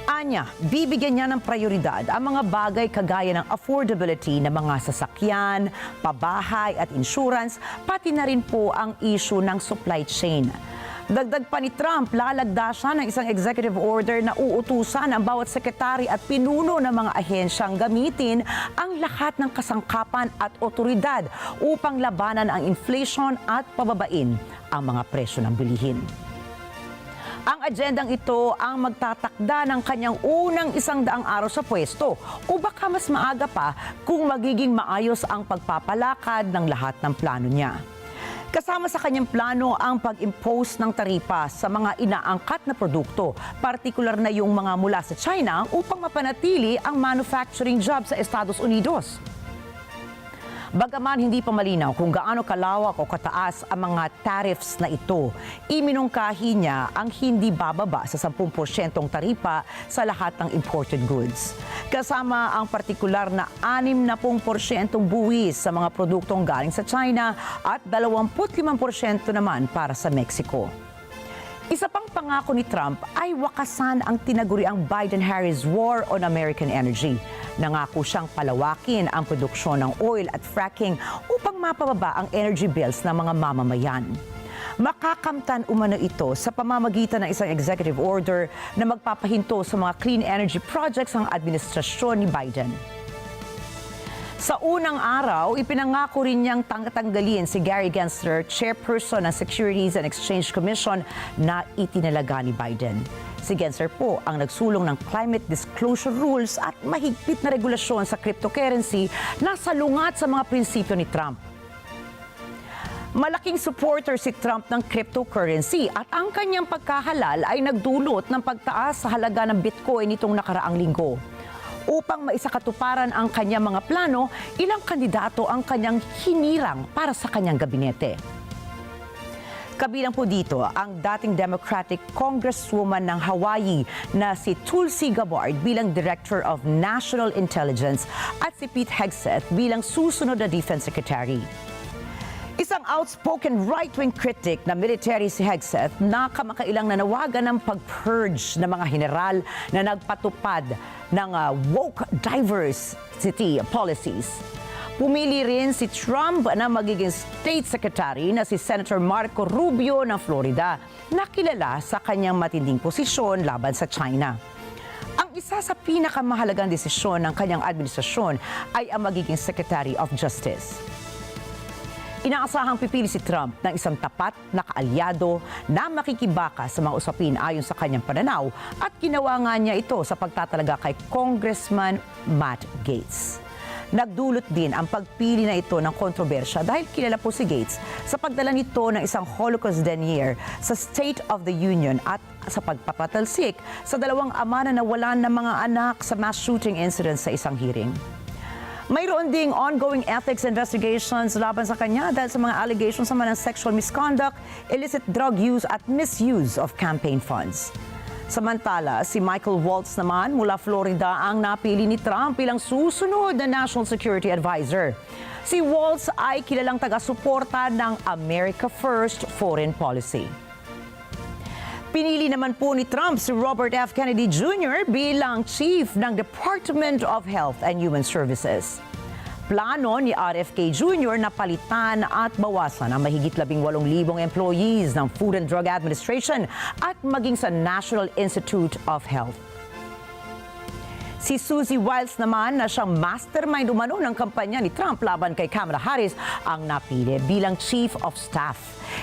Anya, bibigyan niya ng prioridad ang mga bagay kagaya ng affordability ng mga sasakyan, pabahay at insurance, pati na rin po ang issue ng supply chain. Dagdag pa ni Trump, lalagda siya ng isang executive order na uutusan ang bawat sekretary at pinuno ng mga ahensyang gamitin ang lahat ng kasangkapan at otoridad upang labanan ang inflation at pababain ang mga presyo ng bilihin. Ang agendang ito ang magtatakda ng kanyang unang 100 araw sa pwesto o baka mas maaga pa kung magiging maayos ang pagpapalakad ng lahat ng plano niya. Kasama sa kanyang plano ang pag-impose ng taripa sa mga inaangkat na produkto, partikular na yung mga mula sa China upang mapanatili ang manufacturing job sa Estados Unidos. Bagaman hindi pa malinaw kung gaano kalawak o kataas ang mga tariffs na ito, iminungkahi niya ang hindi bababa sa 10% taripa sa lahat ng imported goods. Kasama ang partikular na 60% buwis sa mga produktong galing sa China at 25% naman para sa Mexico. Isa pang pangako ni Trump ay wakasan ang tinaguriang Biden-Harris War on American Energy. Nangako siyang palawakin ang produksyon ng oil at fracking upang mapababa ang energy bills ng mga mamamayan. Makakamtan umano ito sa pamamagitan ng isang executive order na magpapahinto sa mga clean energy projects ng administrasyon ni Biden. Sa unang araw, ipinangako rin niyang tanggalin si Gary Gensler, chairperson ng Securities and Exchange Commission na itinalaga ni Biden. Si Gensler po ang nagsulong ng climate disclosure rules at mahigpit na regulasyon sa cryptocurrency na salungat sa mga prinsipyo ni Trump. Malaking supporter si Trump ng cryptocurrency at ang kanyang pagkahalal ay nagdulot ng pagtaas sa halaga ng Bitcoin nitong nakaraang linggo. Upang maisakatuparan ang kanyang mga plano, ilang kandidato ang kanyang hinirang para sa kanyang gabinete. Kabilang po dito ang dating Democratic Congresswoman ng Hawaii na si Tulsi Gabbard bilang Director of National Intelligence at si Pete Hegseth bilang susunod na Defense Secretary. Isang outspoken right-wing critic na military si Hegseth na kamakailang nanawagan ng pag-purge ng mga general na nagpatupad ng woke diversity policies. Pumili rin si Trump na magiging State Secretary na si Senator Marco Rubio ng Florida na kilala sa kanyang matinding posisyon laban sa China. Ang isa sa pinakamahalagang desisyon ng kanyang administrasyon ay ang magiging Secretary of Justice. Inaasahang pipili si Trump ng isang tapat na kaalyado na makikibaka sa mga usapin ayon sa kanyang pananaw at ginawa nga niya ito sa pagtatalaga kay Congressman Matt Gaetz. Nagdulot din ang pagpili na ito ng kontrobersya dahil kilala po si Gaetz sa pagdala nito ng isang Holocaust denier sa State of the Union at sa pagpapatalsik sa dalawang ama na nawalan ng mga anak sa mass shooting incident sa isang hearing. Mayroon ding ongoing ethics investigations laban sa kanya dahil sa mga allegations naman ng sexual misconduct, illicit drug use at misuse of campaign funds. Samantala, si Michael Waltz naman mula Florida ang napili ni Trump bilang susunod na National Security Advisor. Si Waltz ay kilalang taga-suporta ng America First foreign policy. Pinili naman po ni Trump si Robert F. Kennedy Jr. bilang Chief ng Department of Health and Human Services. Plano ni RFK Jr. na palitan at bawasan ang mahigit 18,000 employees ng Food and Drug Administration at maging sa National Institute of Health. Si Susie Wiles naman na siyang mastermind umano ng kampanya ni Trump laban kay Kamala Harris ang napili bilang Chief of Staff.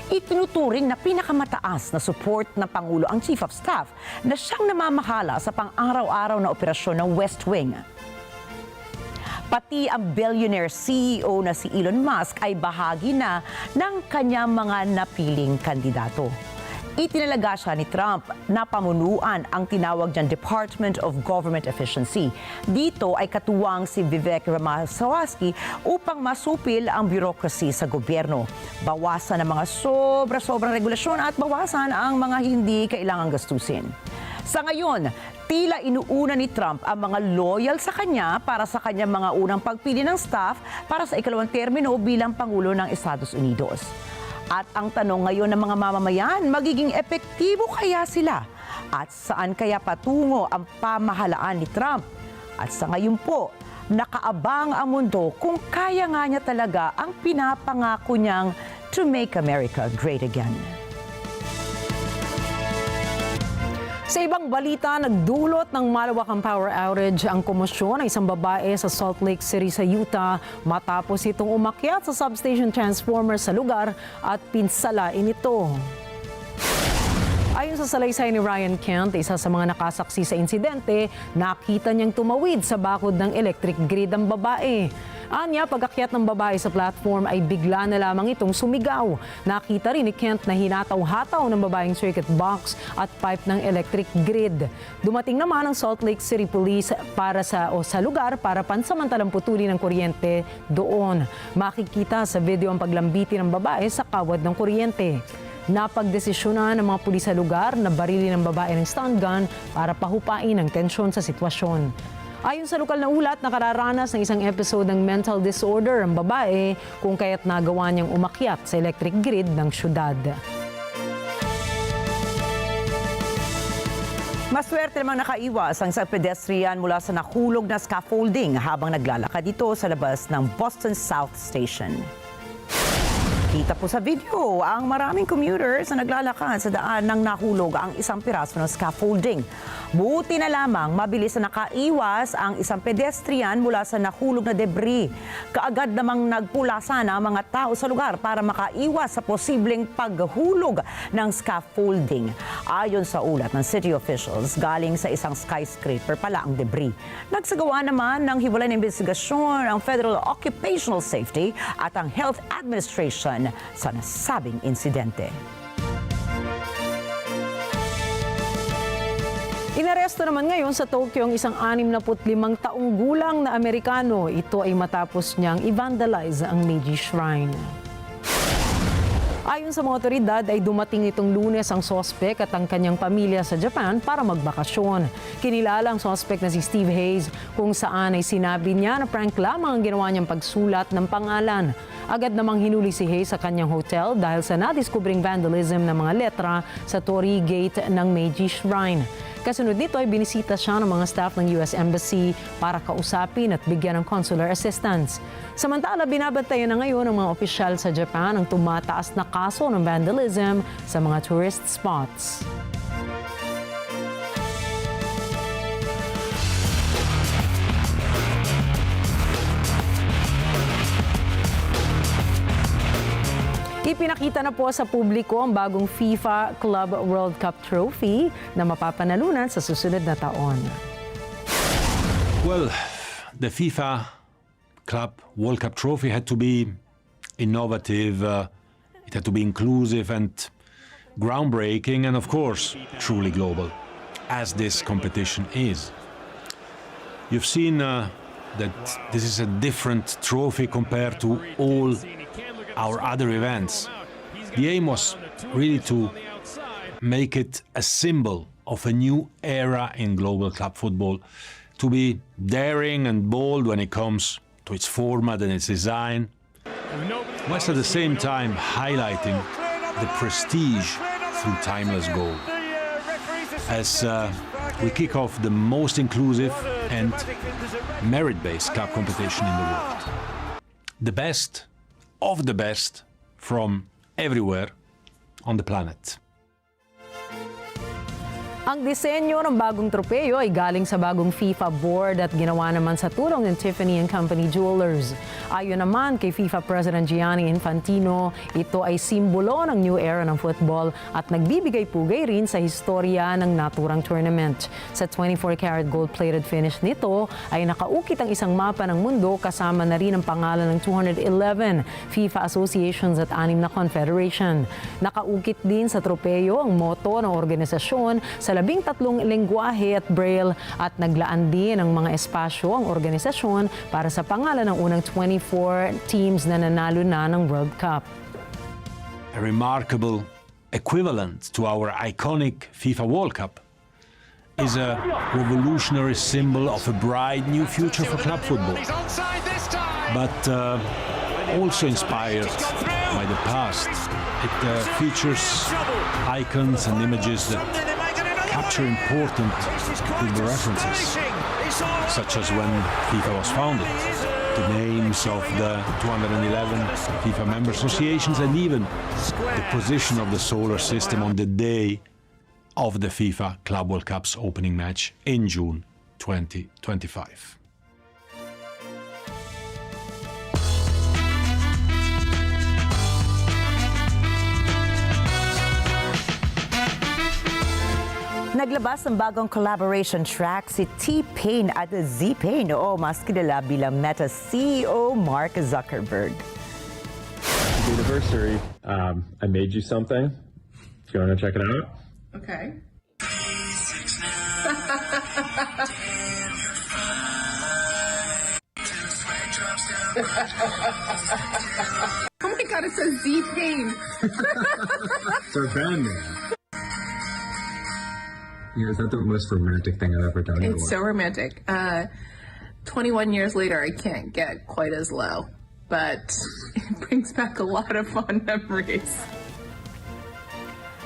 Itinuturing na pinakamataas na support ng Pangulo ang Chief of Staff na siyang namamahala sa pang-araw-araw na operasyon ng West Wing. Pati ang billionaire CEO na si Elon Musk ay bahagi na ng kanyang mga napiling kandidato. Itinalaga siya ni Trump na pamunuan ang tinawag niyang Department of Government Efficiency. Dito ay katuwang si Vivek Ramaswamy upang masupil ang bureaucracy sa gobyerno. Bawasan ang mga sobra-sobrang regulasyon at bawasan ang mga hindi kailangang gastusin. Sa ngayon, tila inuuna ni Trump ang mga loyal sa kanya para sa kanyang mga unang pagpili ng staff para sa ikalawang termino bilang Pangulo ng Estados Unidos. At ang tanong ngayon ng mga mamamayan, magiging epektibo kaya sila? At saan kaya patungo ang pamahalaan ni Trump? At sa ngayon po, nakaabang ang mundo kung kaya nga niya talaga ang pinapangako niyang to make America great again.
Sa ibang balita, nagdulot ng malawakang power outage ang komosyon ng isang babae sa Salt Lake City sa Utah matapos itong umakyat sa substation transformer sa lugar at pinsalain ito. Ayon sa salaysay ni Ryan Kent, isa sa mga nakasaksi sa insidente, nakita niyang tumawid sa bakod ng electric grid ang babae. Anya, pag-akyat ng babae sa platform ay bigla na lamang itong sumigaw. Nakita rin ni Kent na hinataw-hataw ng babaeng circuit box at pipe ng electric grid. Dumating naman ang Salt Lake City Police sa lugar para pansamantalang putulin ng kuryente doon. Makikita sa video ang paglambiti ng babae sa kawad ng kuryente. Napagdesisyonan ng mga pulis sa lugar na barilin ng babae ng stun gun para pahupain ang tensyon sa sitwasyon. Ayon sa lokal na ulat, nakararanas ng isang episode ng mental disorder ang babae kung kaya't nagawa niyang umakyat sa electric grid ng syudad.
Maswerte namang nakaiwas ang isang pedestrian mula sa nahulog na scaffolding habang naglalakad dito sa labas ng Boston South Station. Kita po sa video ang maraming commuters na naglalakad sa daan nang nahulog ang isang piraso ng scaffolding. Buti na lamang mabilis na nakaiwas ang isang pedestrian mula sa nahulog na debris. Kaagad namang nagpulasan ang mga tao sa lugar para makaiwas sa posibleng paghulog ng scaffolding. Ayon sa ulat ng city officials, galing sa isang skyscraper pala ang debris. Nagsagawa naman ng hiwalay na investigasyon ang Federal Occupational Safety at ang Health Administration sa nasabing insidente.
Inaresto naman ngayon sa Tokyo ang isang 65 taong gulang na Amerikano. Ito ay matapos niyang i-vandalize ang Meiji Shrine. Ayon sa mga otoridad ay dumating itong Lunes ang sospek at ang kanyang pamilya sa Japan para magbakasyon. Kinilala ang sospek na si Steve Hayes kung saan ay sinabi niya na prank lamang ang ginawa niyang pagsulat ng pangalan. Agad namang hinuli si Hayes sa kanyang hotel dahil sa nadiskubring vandalism ng mga letra sa Torii Gate ng Meiji Shrine. Kasunod nito ay binisita siya ng mga staff ng US Embassy para kausapin at bigyan ng consular assistance. Samantala, binabantayan na ngayon ng mga opisyal sa Japan ang tumataas na kaso ng vandalism sa mga tourist spots. Ipinakita na po sa publiko ang bagong FIFA Club World Cup trophy na mapapanalunan sa susunod na taon.
Well, the FIFA Club World Cup trophy had to be innovative, it had to be inclusive and groundbreaking, and of course, truly global, as this competition is. You've seen that this is a different trophy compared to all our other events. The aim was really to make it a symbol of a new era in global club football, to be daring and bold when it comes to its format and its design, whilst at the same time highlighting the prestige through timeless gold. As we kick off the most inclusive and merit-based club competition in the world. The best of the best from everywhere on the planet.
Ang disenyo ng bagong tropeyo ay galing sa bagong FIFA board at ginawa naman sa tulong ng Tiffany & Company Jewelers. Ayon naman kay FIFA President Gianni Infantino, ito ay simbolo ng new era ng football at nagbibigay-pugay rin sa historya ng naturang tournament. Sa 24-karat gold-plated finish nito ay nakaukit ang isang mapa ng mundo kasama na rin ang pangalan ng 211 FIFA associations at 6 na confederation. Nakaukit din sa tropeyo ang motto ng organisasyon sa 13 lengguwahe at braille at naglaan din ng mga espasyo ang organisasyon para sa pangalan ng unang 24 teams na nanalo na ng World Cup.
A remarkable equivalent to our iconic FIFA World Cup is a revolutionary symbol of a bright new future for club football, but also inspired by the past. It features icons and images that capture important football references, such as when FIFA was founded, the names of the 211 FIFA member associations, and even the position of the solar system on the day of the FIFA Club World Cup's opening match in June 2025.
Naglabas ng bagong collaboration track si T-Pain at Z-Pain, o mas kilala bilang Meta CEO Mark Zuckerberg.
Anniversary, I made you something. Do you want to check it out?
Okay. Oh my God, it says Z-Pain.
It's our band name. Yeah, is that the most romantic thing I've ever done?
It's so romantic. 21 years later, I can't get quite as low, but it brings back a lot of fond memories.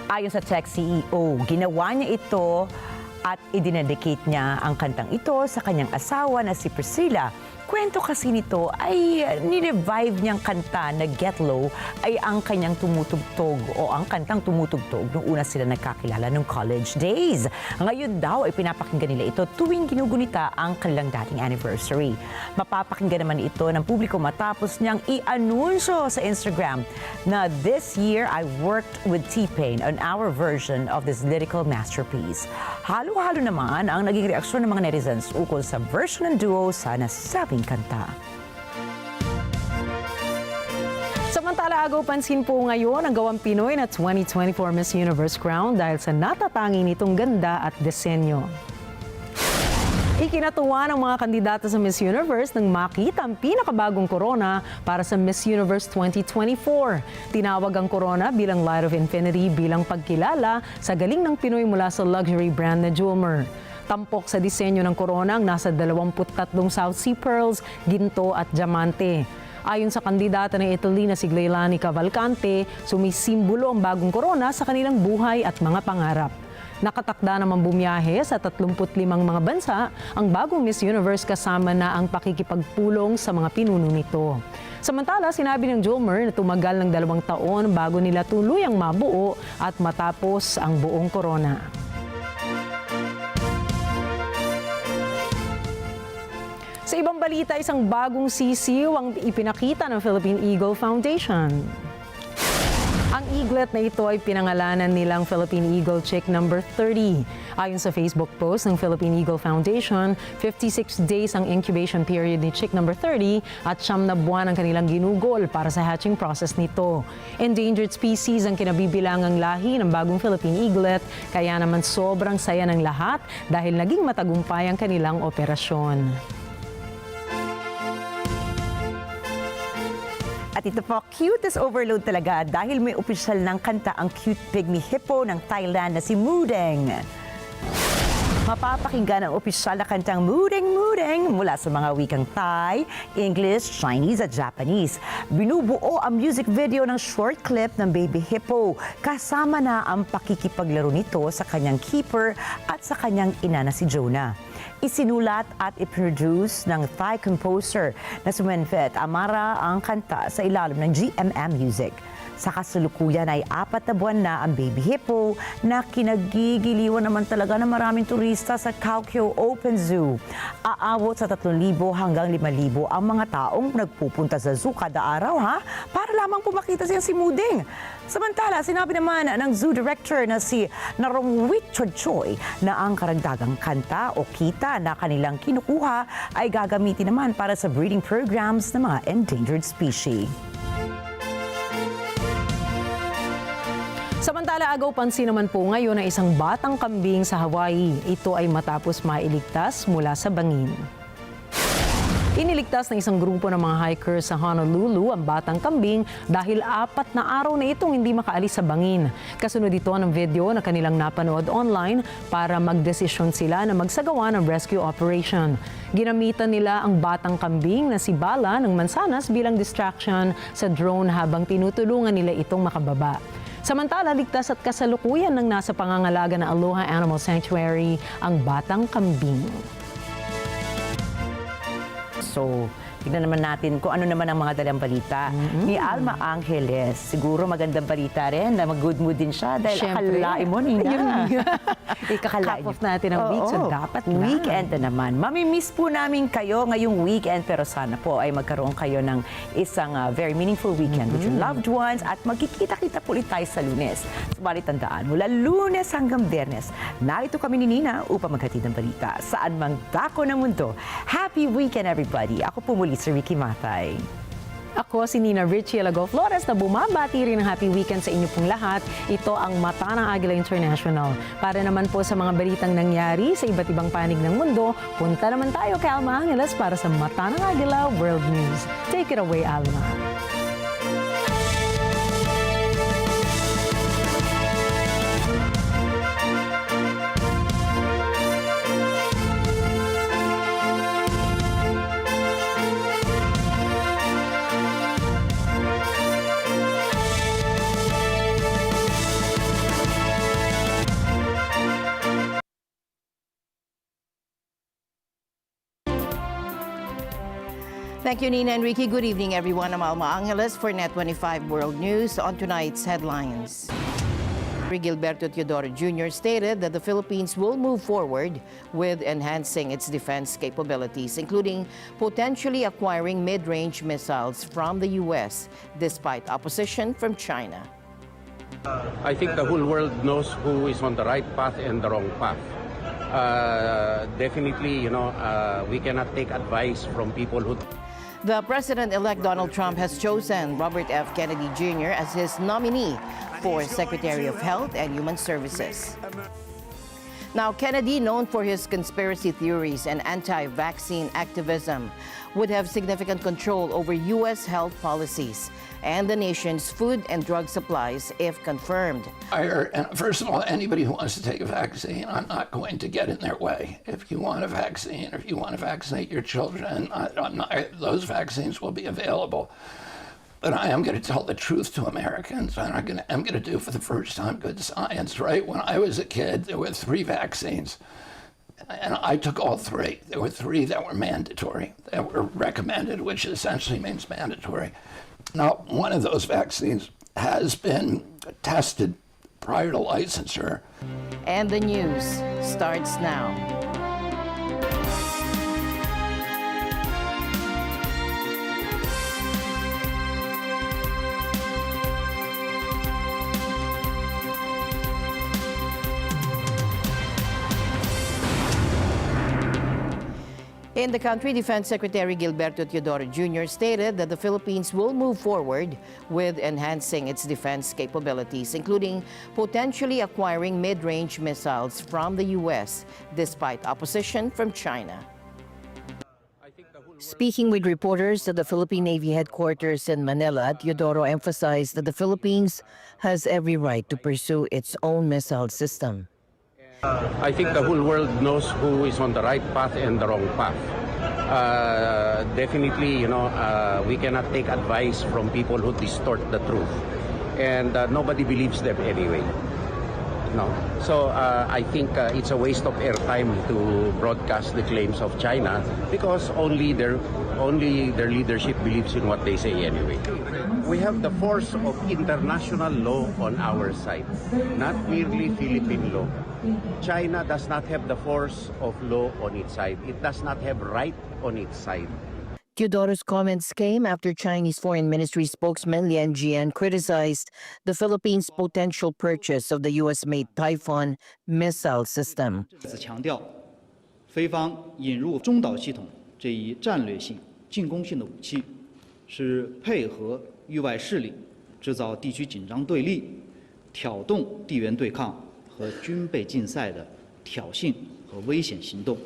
Ayon sa tech CEO, ginawa niya ito at idinedicate niya ang kantang ito sa kanyang asawa na si Priscilla. Kwento kasi nito ay ni-revive niyang kanta na Get Low ay ang kanyang tumutugtog o ang kantang tumutugtog nung una sila nagkakilala ng college days. Ngayon daw ay pinapakinggan nila ito tuwing ginugunita ang kanilang dating anniversary. Mapapakinggan naman ito ng publiko matapos niyang i-anunsyo sa Instagram na this year I worked with T-Pain on our version of this lyrical masterpiece. Halo-halo naman ang naging reaksyon ng mga netizens ukol sa version ng duo sa nasabing kanta.
Samantala, agaw pansin po ngayon ang gawang Pinoy na 2024 Miss Universe crown dahil sa natatangi nitong ganda at disenyo. Ikinatuwa ng mga kandidata sa Miss Universe nang makita ang pinakabagong korona para sa Miss Universe 2024. Tinawag ang korona bilang Light of Infinity bilang pagkilala sa galing ng Pinoy mula sa luxury brand na Jewelmer. Tampok sa disenyo ng korona ang nasa 23 South Sea Pearls, ginto at diamante. Ayon sa kandidata ng Italy na si Gleilani Cavalcante, sumisimbolo ang bagong korona sa kanilang buhay at mga pangarap. Nakatakda naman bumiyahe sa 35 mga bansa ang bagong Miss Universe kasama na ang pakikipagpulong sa mga pinuno nito. Samantala, sinabi ng Jewelmer na tumagal ng 2 taon bago nila tuluyang mabuo at matapos ang buong korona. Sa ibang balita, isang bagong sisiw ang ipinakita ng Philippine Eagle Foundation. Ang eaglet na ito ay pinangalanan nilang Philippine Eagle Chick number 30. Ayon sa Facebook post ng Philippine Eagle Foundation, 56 days ang incubation period ni Chick number 30 at 9 na buwan ang kanilang ginugol para sa hatching process nito. Endangered species ang kinabibilangang lahi ng bagong Philippine Eaglet, kaya naman sobrang saya ng lahat dahil naging matagumpay ang kanilang operasyon.
At ito po, cute as overload talaga dahil may opisyal ng kanta ang cute pygmy hippo ng Thailand na si Mudeng. Mapapakinggan ang opisyal na kantang Mudeng Mudeng mula sa mga wikang Thai, English, Chinese at Japanese. Binubuo ang music video ng short clip ng baby hippo. Kasama na ang pakikipaglaro nito sa kanyang keeper at sa kanyang ina na si Jonah. Isinulat at iproduce ng Thai composer na si Wenfet Amara ang kanta sa ilalim ng GMM Music. Sa kasalukuyan ay 4 na buwan na ang baby hippo na kinagigiliwan naman talaga ng maraming turista sa Kaukyo Open Zoo. Aabot sa 3,000 hanggang 5,000 ang mga taong nagpupunta sa zoo kada araw para lamang pumakita siya si Mudeng. Samantala, sinabi naman ng zoo director na si Narongwit Chodchoy na ang karagdagang kanta o kita na kanilang kinukuha ay gagamitin naman para sa breeding programs ng mga endangered species.
Samantala, agaw pansin naman po ngayon na isang batang kambing sa Hawaii. Ito ay matapos mailigtas mula sa bangin. Iniligtas ng isang grupo ng mga hikers sa Honolulu ang batang kambing dahil 4 na araw na itong hindi makaalis sa bangin. Kasunod ito ng video na kanilang napanood online para magdesisyon sila na magsagawa ng rescue operation. Ginamitan nila ang batang kambing na si Bala ng mansanas bilang distraction sa drone habang tinutulungan nila itong makababa. Samantala, ligtas at kasalukuyan ng nasa pangangalaga na Aloha Animal Sanctuary ang batang kambing.
So, tignan naman natin kung ano naman ang mga dalang balita ni Alma Angeles. Siguro magandang balita rin na mag-good mood din siya dahil akalain mo, Nina.
Ikakalain natin ang week, so dapat na.
Weekend na naman. Mamimiss po namin kayo ngayong weekend pero sana po ay magkaroon kayo ng isang very meaningful weekend with your loved ones at magkikita-kita po ulit tayo sa Lunes. Subalit tandaan, mula Lunes hanggang Biyernes, narito kami ni Nina upang maghatid ng balita saan mang dako ng mundo. Happy weekend, everybody! Ako po muli si Rikki Mathay.
Ako si Rikki Alagao Flores na bumabati rin ng happy weekend sa inyo pong lahat. Ito ang Mata ng Agila International. Para naman po sa mga balitang nangyari sa iba't ibang panig ng mundo, punta naman tayo kay Alma Angeles para sa Mata ng Agila World News. Take it away, Alma.
Thank you, Nina and Rikki. Good evening, everyone. I'm Alma Angeles for Net 25 World News. On tonight's headlines. Gilberto Teodoro Jr. stated that the Philippines will move forward with enhancing its defense capabilities, including potentially acquiring mid-range missiles from the U.S., despite opposition from China.
I think the whole world knows who is on the right path and the wrong path. Definitely, we cannot take advice from people who...
The President-elect Donald Trump has chosen Robert F. Kennedy Jr. as his nominee for Secretary of Health and Human Services. Now, Kennedy, known for his conspiracy theories and anti-vaccine activism, would have significant control over U.S. health policies and the nation's food and drug supplies if confirmed.
First of all, anybody who wants to take a vaccine, I'm not going to get in their way. If you want a vaccine, or if you want to vaccinate your children, those vaccines will be available. But I am going to tell the truth to Americans, and I'm going to do for the first time good science, right? When I was a kid, there were 3 vaccines. And I took all 3. There were 3 that were mandatory, that were recommended, which essentially means mandatory. Now, one of those vaccines has been tested prior to licensure.
And the news starts now. In the country, Defense Secretary Gilberto Teodoro Jr. stated that the Philippines will move forward with enhancing its defense capabilities, including potentially acquiring mid-range missiles from the U.S., despite opposition from China. Speaking with reporters at the Philippine Navy headquarters in Manila, Teodoro emphasized that the Philippines has every right to pursue its own missile system.
I think the whole world knows who is on the right path and the wrong path. Definitely, we cannot take advice from people who distort the truth. And nobody believes them anyway. No. So I think it's a waste of airtime to broadcast the claims of China because only their leadership believes in what they say anyway. We have the force of international law on our side, not merely Philippine law. China does not have the force of law on its side. It does not have right on its side.
Teodoro's comments came after Chinese Foreign Ministry spokesman Lian Jian criticized the Philippines' potential purchase of the U.S.-made Typhoon missile system.
强调非方引入中导系统这一战略性、进攻性的武器，是配合域外势力制造地区紧张对立、挑动地缘对抗和军备竞赛的挑衅和危险行动。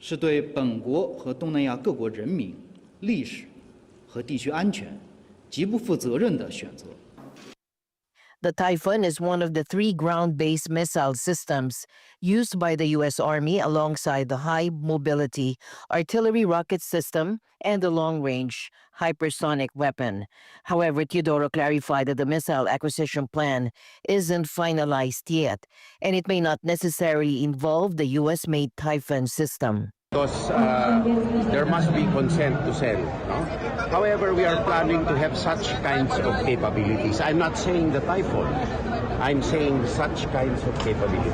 是对本国和东南亚各国人民、历史和地区安全极不负责任的选择。
The Typhoon is one of the 3 ground-based missile systems used by the U.S. Army alongside the high-mobility artillery rocket system and the long-range hypersonic weapon. However, Teodoro clarified that the missile acquisition plan isn't finalized yet, and it may not necessarily involve the U.S.-made Typhoon system.
Because there must be consent to sell. No? However, we are planning to have such kinds of capabilities. I'm not saying the Typhoon. I'm saying such kinds of capabilities.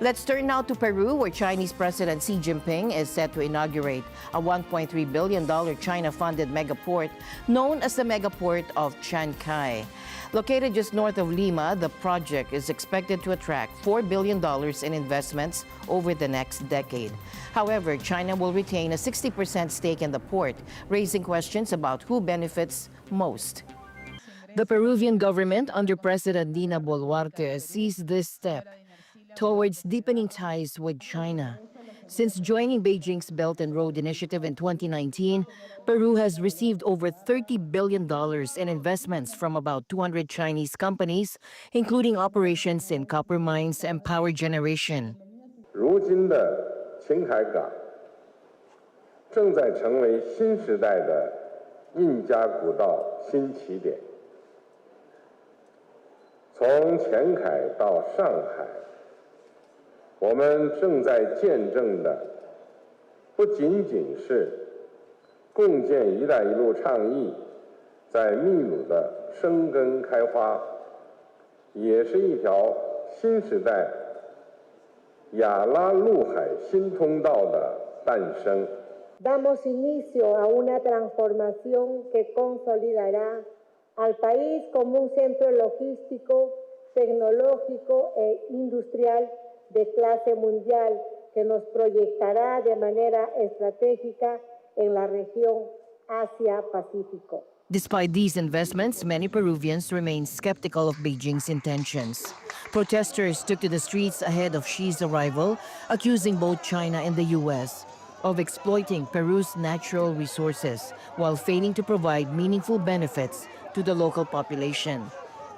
Let's turn now to Peru, where Chinese President Xi Jinping is set to inaugurate a $1.3 billion China-funded megaport known as the Megaport of Chancay. Located just north of Lima, the project is expected to attract $4 billion in investments over the next decade. However, China will retain a 60% stake in the port, raising questions about who benefits most. The Peruvian government under President Dina Boluarte sees this step towards deepening ties with China. Since joining Beijing's Belt and Road Initiative in 2019, Peru has received over $30 billion in investments from about 200 Chinese companies, including operations in copper mines and power generation.
如今的青海港正在成为新时代的印加古道新起点。从前海到上海，我们正在见证的不仅仅是共建“一带一路”倡议在秘鲁的生根开花，也是一条新时代亚拉陆海新通道的诞生。
Damos inicio a una transformación que consolidará al país como un centro logístico, tecnológico e industrial de clase mundial que nos proyectará de manera estratégica en la región Asia-Pacífico.
Despite these investments, many Peruvians remain skeptical of Beijing's intentions. Protesters took to the streets ahead of Xi's arrival, accusing both China and the U.S. of exploiting Peru's natural resources while failing to provide meaningful benefits to the local population.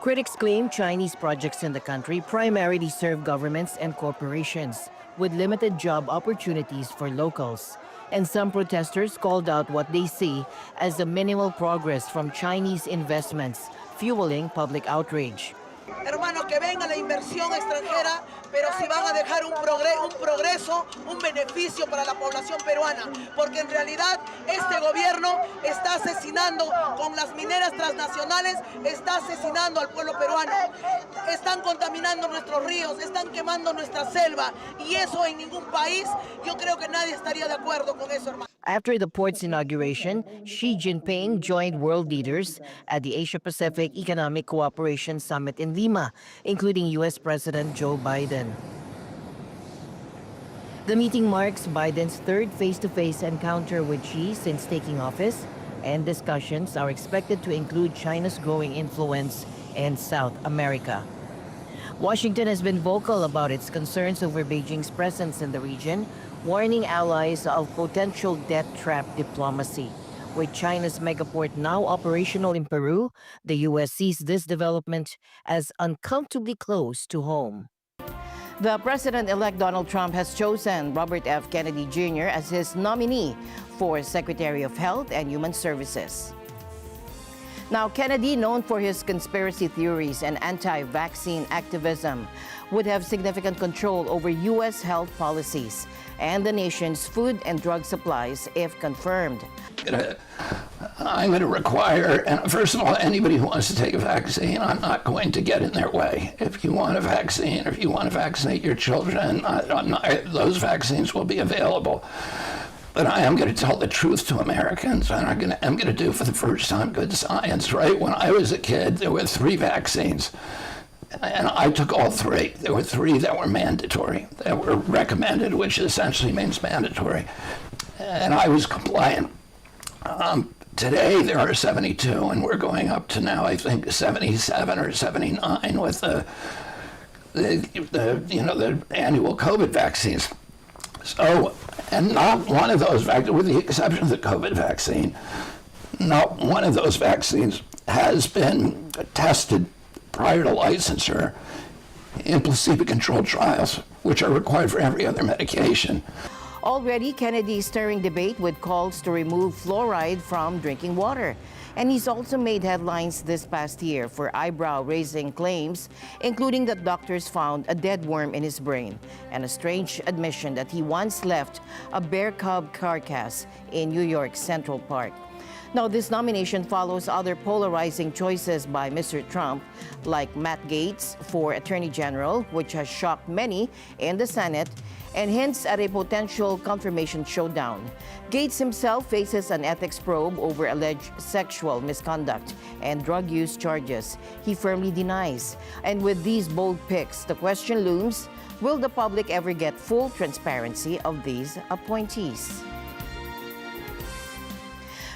Critics claim Chinese projects in the country primarily serve governments and corporations, with limited job opportunities for locals. And some protesters called out what they see as the minimal progress from Chinese investments, fueling public outrage.
Hermano, que venga la inversión extranjera, pero si van a dejar un progreso, un beneficio para la población peruana, porque en realidad este gobierno está asesinando con las mineras transnacionales, está asesinando al pueblo peruano, están contaminando nuestros ríos, están quemando nuestra selva, y eso en ningún país, yo creo que nadie estaría de acuerdo con eso, hermano.
After the port's inauguration, Xi Jinping joined world leaders at the Asia-Pacific Economic Cooperation Summit in Lima, including U.S. President Joe Biden. The meeting marks Biden's third face-to-face encounter with Xi since taking office, and discussions are expected to include China's growing influence in South America. Washington has been vocal about its concerns over Beijing's presence in the region, warning allies of potential death trap diplomacy. With China's megaport now operational in Peru, the U.S. sees this development as uncomfortably close to home. The President-elect Donald Trump has chosen Robert F. Kennedy Jr. as his nominee for Secretary of Health and Human Services. Now, Kennedy, known for his conspiracy theories and anti-vaccine activism, would have significant control over U.S. health policies and the nation's food and drug supplies if confirmed.
I'm going to require, and first of all, anybody who wants to take a vaccine, I'm not going to get in their way. If you want a vaccine, or if you want to vaccinate your children, those vaccines will be available. But I am going to tell the truth to Americans, and I'm going to do for the first time good science, right? When I was a kid, there were 3 vaccines, and I took all 3. There were 3 that were mandatory, that were recommended, which essentially means mandatory, and I was compliant. Today there are 72, and we're going up to now, I think, 77 or 79 with the annual COVID vaccines. So, and not one of those vaccines, with the exception of the COVID vaccine, not one of those vaccines has been tested prior to licensure in placebo-controlled trials, which are required for every other medication.
Already, Kennedy is stirring debate with calls to remove fluoride from drinking water. And he's also made headlines this past year for eyebrow-raising claims, including that doctors found a dead worm in his brain and a strange admission that he once left a bear cub carcass in New York Central Park. Now, this nomination follows other polarizing choices by Mr. Trump, like Matt Gaetz for Attorney General, which has shocked many in the Senate, and hints at a potential confirmation showdown. Gaetz himself faces an ethics probe over alleged sexual misconduct and drug use charges he firmly denies. And with these bold picks, the question looms, will the public ever get full transparency of these appointees?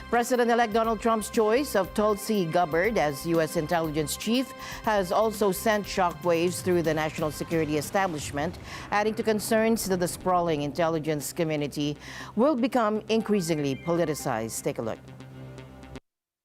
President-elect Donald Trump's choice of Tulsi Gabbard as U.S. intelligence chief has also sent shockwaves through the national security establishment, adding to concerns that the sprawling intelligence community will become increasingly politicized. Take a look.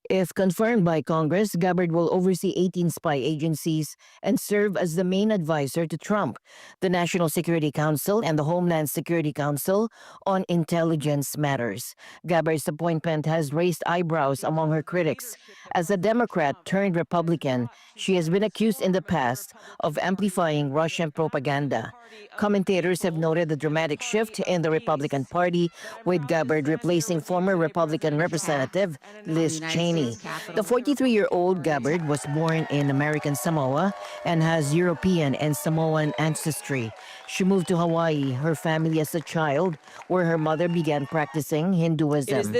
If confirmed by Congress, Gabbard will oversee 18 spy agencies and serve as the main advisor to Trump, the National Security Council, and the Homeland Security Council on intelligence matters. Gabbard's appointment has raised eyebrows among her critics. As a Democrat turned Republican, she has been accused in the past of amplifying Russian propaganda. Commentators have noted the dramatic shift in the Republican Party, with Gabbard replacing former Republican Representative Liz Cheney. The 43-year-old Gabbard was born in American Samoa and has European and Samoan ancestry. She moved to Hawaii, her family as a child, where her mother began practicing Hinduism.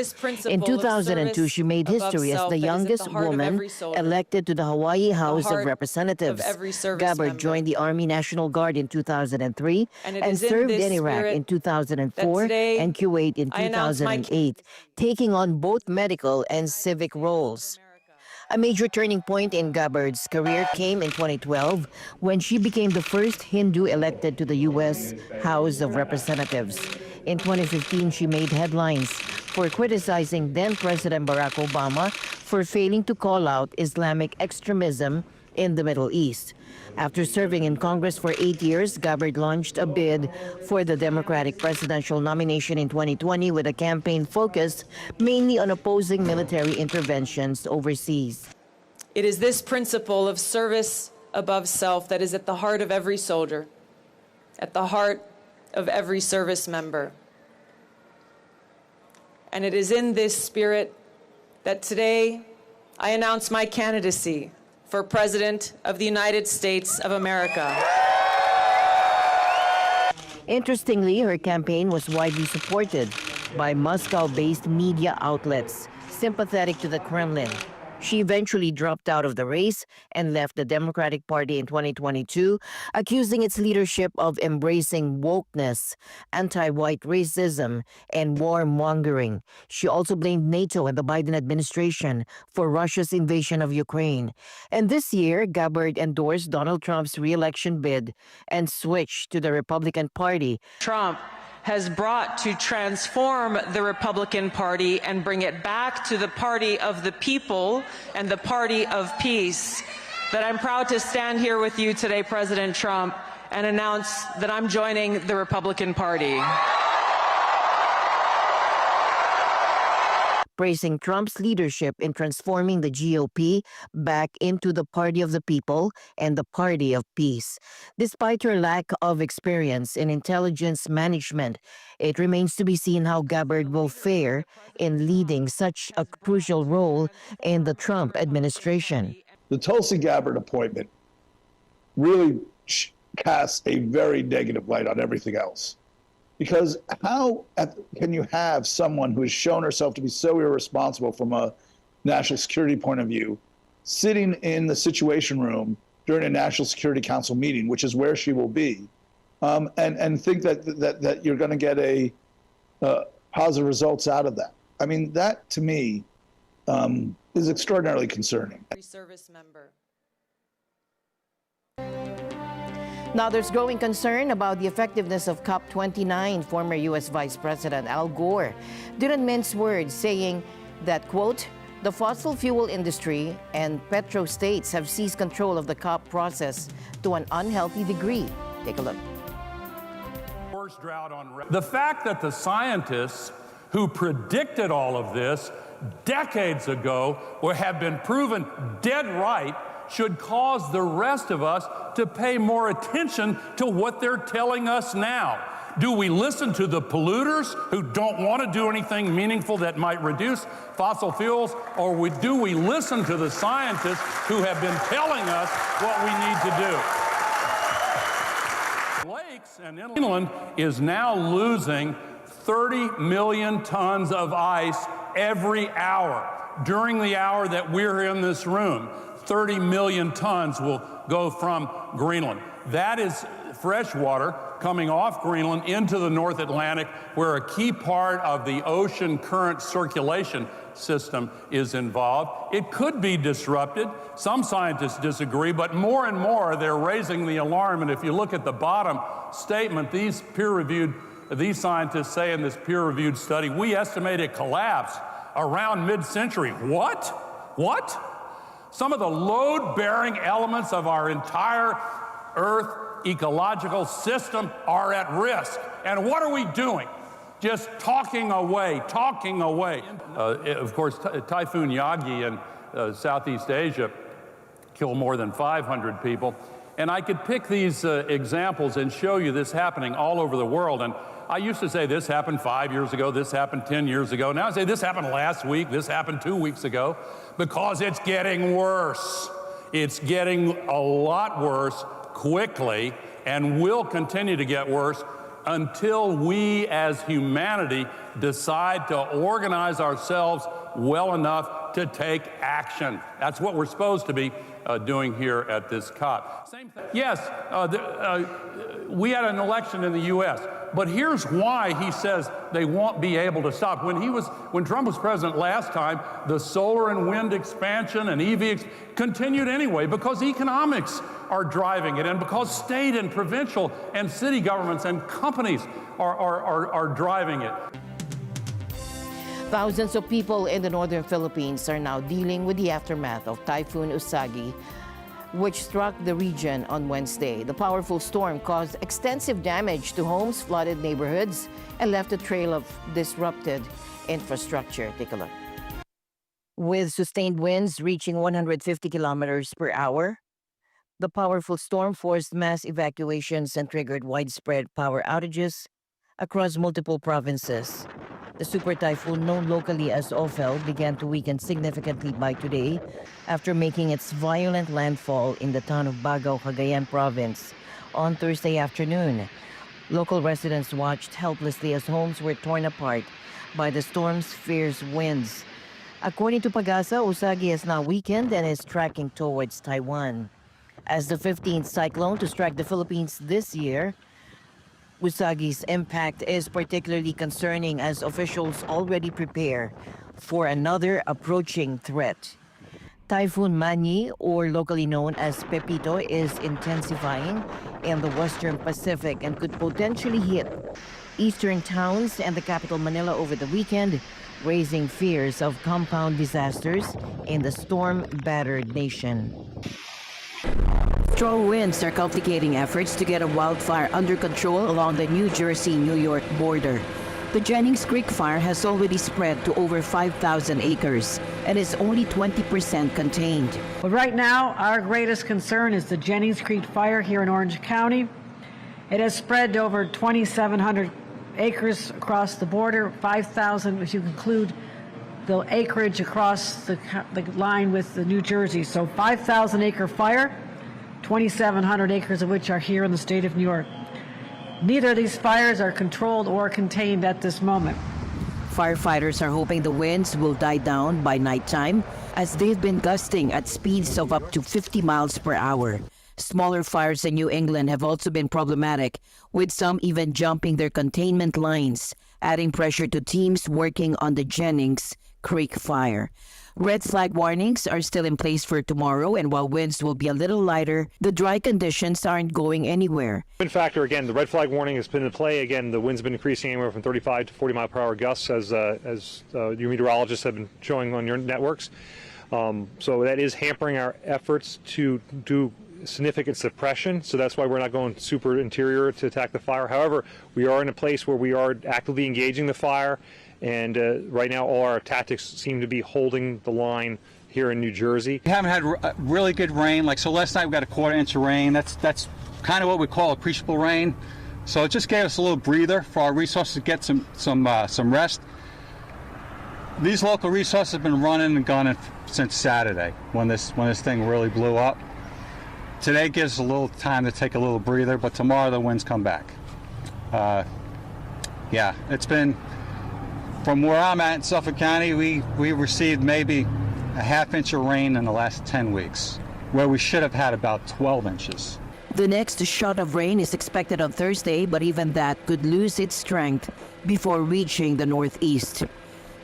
In 2002, she made history as the youngest woman elected to the Hawaii House of Representatives. Gabbard joined the Army National Guard in 2003 and served in Iraq in 2004 and Kuwait in 2008, taking on both medical and civic roles. A major turning point in Gabbard's career came in 2012 when she became the first Hindu elected to the U.S. House of Representatives. In 2015, she made headlines for criticizing then-President Barack Obama for failing to call out Islamic extremism in the Middle East. After serving in Congress for 8 years, Gabbard launched a bid for the Democratic presidential nomination in 2020 with a campaign focused mainly on opposing military interventions overseas.
It is this principle of service above self that is at the heart of every soldier, at the heart of every service member. And it is in this spirit that today I announce my candidacy for President of the United States of America.
Interestingly, her campaign was widely supported by Moscow-based media outlets sympathetic to the Kremlin. She eventually dropped out of the race and left the Democratic Party in 2022, accusing its leadership of embracing wokeness, anti-white racism, and warmongering. She also blamed NATO and the Biden administration for Russia's invasion of Ukraine. And this year, Gabbard endorsed Donald Trump's re-election bid and switched to the Republican Party.
Trump has brought to transform the Republican Party and bring it back to the party of the people and the party of peace, that I'm proud to stand here with you today, President Trump, and announce that I'm joining the Republican Party.
Praising Trump's leadership in transforming the GOP back into the party of the people and the party of peace. Despite her lack of experience in intelligence management, it remains to be seen how Gabbard will fare in leading such a crucial role in the Trump administration.
The Tulsi Gabbard appointment really casts a very negative light on everything else. Because how can you have someone who has shown herself to be so irresponsible from a national security point of view, sitting in the Situation Room during a National Security Council meeting, which is where she will be, and think that you're going to get a positive results out of that? I mean, that to me is extraordinarily concerning.
Service member.
Now, there's growing concern about the effectiveness of COP29. Former U.S. Vice President Al Gore didn't mince words, saying that, quote, the fossil fuel industry and petro-states have seized control of the COP process to an unhealthy degree. Take a look.
The fact that the scientists who predicted all of this decades ago have been proven dead right should cause the rest of us to pay more attention to what they're telling us now. Do we listen to the polluters who don't want to do anything meaningful that might reduce fossil fuels, or do we listen to the scientists who have been telling us what we need to do? Lakes and inland is now losing 30 million tons of ice every hour. During the hour that we're in this room, 30 million tons will go from Greenland. That is fresh water coming off Greenland into the North Atlantic, where a key part of the ocean current circulation system is involved. It could be disrupted. Some scientists disagree, but more and more they're raising the alarm. And if you look at the bottom statement, these scientists say in this peer-reviewed study, we estimate it collapsed around mid-century. What? Some of the load-bearing elements of our entire Earth ecological system are at risk. And what are we doing? Just talking away. Of course, Typhoon Yagi in Southeast Asia killed more than 500 people. And I could pick these examples and show you this happening all over the world. And I used to say this happened 5 years ago, this happened 10 years ago. Now I say this happened last week, this happened 2 weeks ago, because it's getting worse. It's getting a lot worse quickly and will continue to get worse until we as humanity decide to organize ourselves well enough to take action. That's what we're supposed to be doing here at this COP. Same thing. Yes, we had an election in the U.S., but here's why he says they won't be able to stop. When Trump was president last time, the solar and wind expansion and EV continued anyway, because economics are driving it, and because state and provincial and city governments and companies are driving it.
Thousands of people in the northern Philippines are now dealing with the aftermath of Typhoon Usagi, which struck the region on Wednesday. The powerful storm caused extensive damage to homes, flooded neighborhoods, and left a trail of disrupted infrastructure. Take a look. With sustained winds reaching 150 kilometers per hour, the powerful storm forced mass evacuations and triggered widespread power outages across multiple provinces. The super typhoon, known locally as Ophel, began to weaken significantly by today after making its violent landfall in the town of Bagao, Cagayan province on Thursday afternoon. Local residents watched helplessly as homes were torn apart by the storm's fierce winds. According to Pag-asa, Usagi has now weakened and is tracking towards Taiwan. As the 15th cyclone to strike the Philippines this year, Usagi's impact is particularly concerning as officials already prepare for another approaching threat. Typhoon Mani, or locally known as Pepito, is intensifying in the western Pacific and could potentially hit eastern towns and the capital Manila over the weekend, raising fears of compound disasters in the storm-battered nation. Strong winds are complicating efforts to get a wildfire under control along the New Jersey-New York border. The Jennings Creek fire has already spread to over 5,000 acres and is only 20% contained.
But right now, our greatest concern is the Jennings Creek fire here in Orange County. It has spread to over 2,700 acres across the border, 5,000 if you include the acreage across the line with the New Jersey. So 5,000 acre fire, 2,700 acres of which are here in the state of New York. Neither of these fires are controlled or contained at this moment.
Firefighters are hoping the winds will die down by nighttime as they've been gusting at speeds of up to 50 miles per hour. Smaller fires in New England have also been problematic, with some even jumping their containment lines, adding pressure to teams working on the Jennings Creek fire. Red flag warnings are still in place for tomorrow, and while winds will be a little lighter, the dry conditions aren't going anywhere.
Wind factor, again, the red flag warning has been in play. Again, the wind's been increasing anywhere from 35 to 40 mile per hour gusts, as your meteorologists have been showing on your networks. So that is hampering our efforts to do significant suppression, so that's why we're not going super interior to attack the fire. However, we are in a place where we are actively engaging the fire, and right now all our tactics seem to be holding the line here in New Jersey.
We haven't had really good rain. So last night we got a quarter inch of rain. That's kind of what we call appreciable rain. So it just gave us a little breather for our resources to get some rest. These local resources have been running and gunning since Saturday when this thing really blew up. Today gives us a little time to take a little breather, but tomorrow the winds come back. Yeah, it's been, from where I'm at in Suffolk County, we received maybe a half inch of rain in the last 10 weeks, where we should have had about 12 inches.
The next shot of rain is expected on Thursday, but even that could lose its strength before reaching the northeast.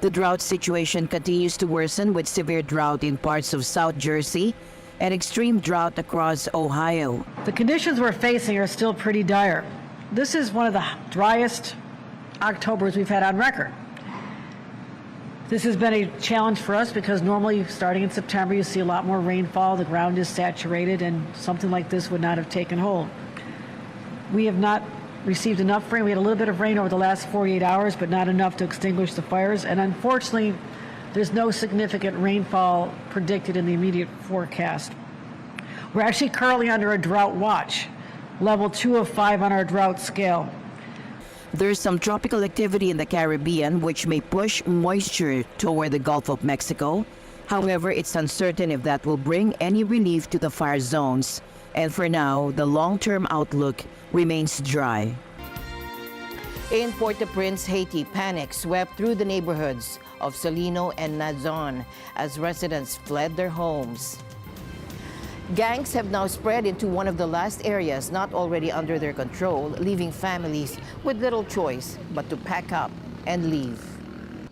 The drought situation continues to worsen, with severe drought in parts of South Jersey and extreme drought across Ohio.
The conditions we're facing are still pretty dire. This is one of the driest Octobers we've had on record. This has been a challenge for us because normally starting in September you see a lot more rainfall, the ground is saturated, and something like this would not have taken hold. We have not received enough rain. We had a little bit of rain over the last 48 hours, but not enough to extinguish the fires, and unfortunately there's no significant rainfall predicted in the immediate forecast. We're actually currently under a drought watch, level 2 of 5 on our drought scale.
There's some tropical activity in the Caribbean which may push moisture toward the Gulf of Mexico. However, it's uncertain if that will bring any relief to the fire zones. And for now, the long-term outlook remains dry. In Port-au-Prince, Haiti, panic swept through the neighborhoods of Salino and Nazon as residents fled their homes. Gangs have now spread into one of the last areas not already under their control, leaving families with little choice but to pack up and leave.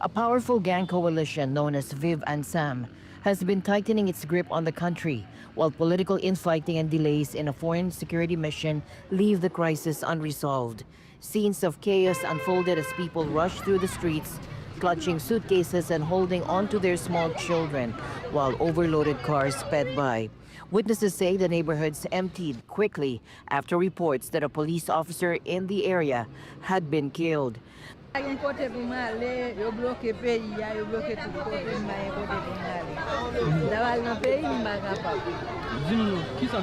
A powerful gang coalition known as Vive Ansam has been tightening its grip on the country, while political infighting and delays in a foreign security mission leave the crisis unresolved. Scenes of chaos unfolded as people rushed through the streets, clutching suitcases and holding onto their small children, while overloaded cars sped by. Witnesses say the neighborhoods emptied quickly after reports that a police officer in the area had been killed.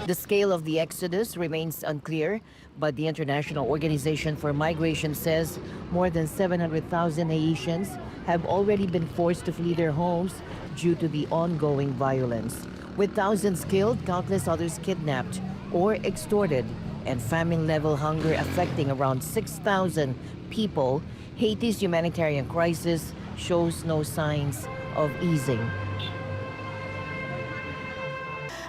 The scale of the exodus remains unclear, but the International Organization for Migration says more than 700,000 Haitians have already been forced to flee their homes due to the ongoing violence. With thousands killed, countless others kidnapped or extorted, and famine-level hunger affecting around 6,000 people, Haiti's humanitarian crisis shows no signs of easing.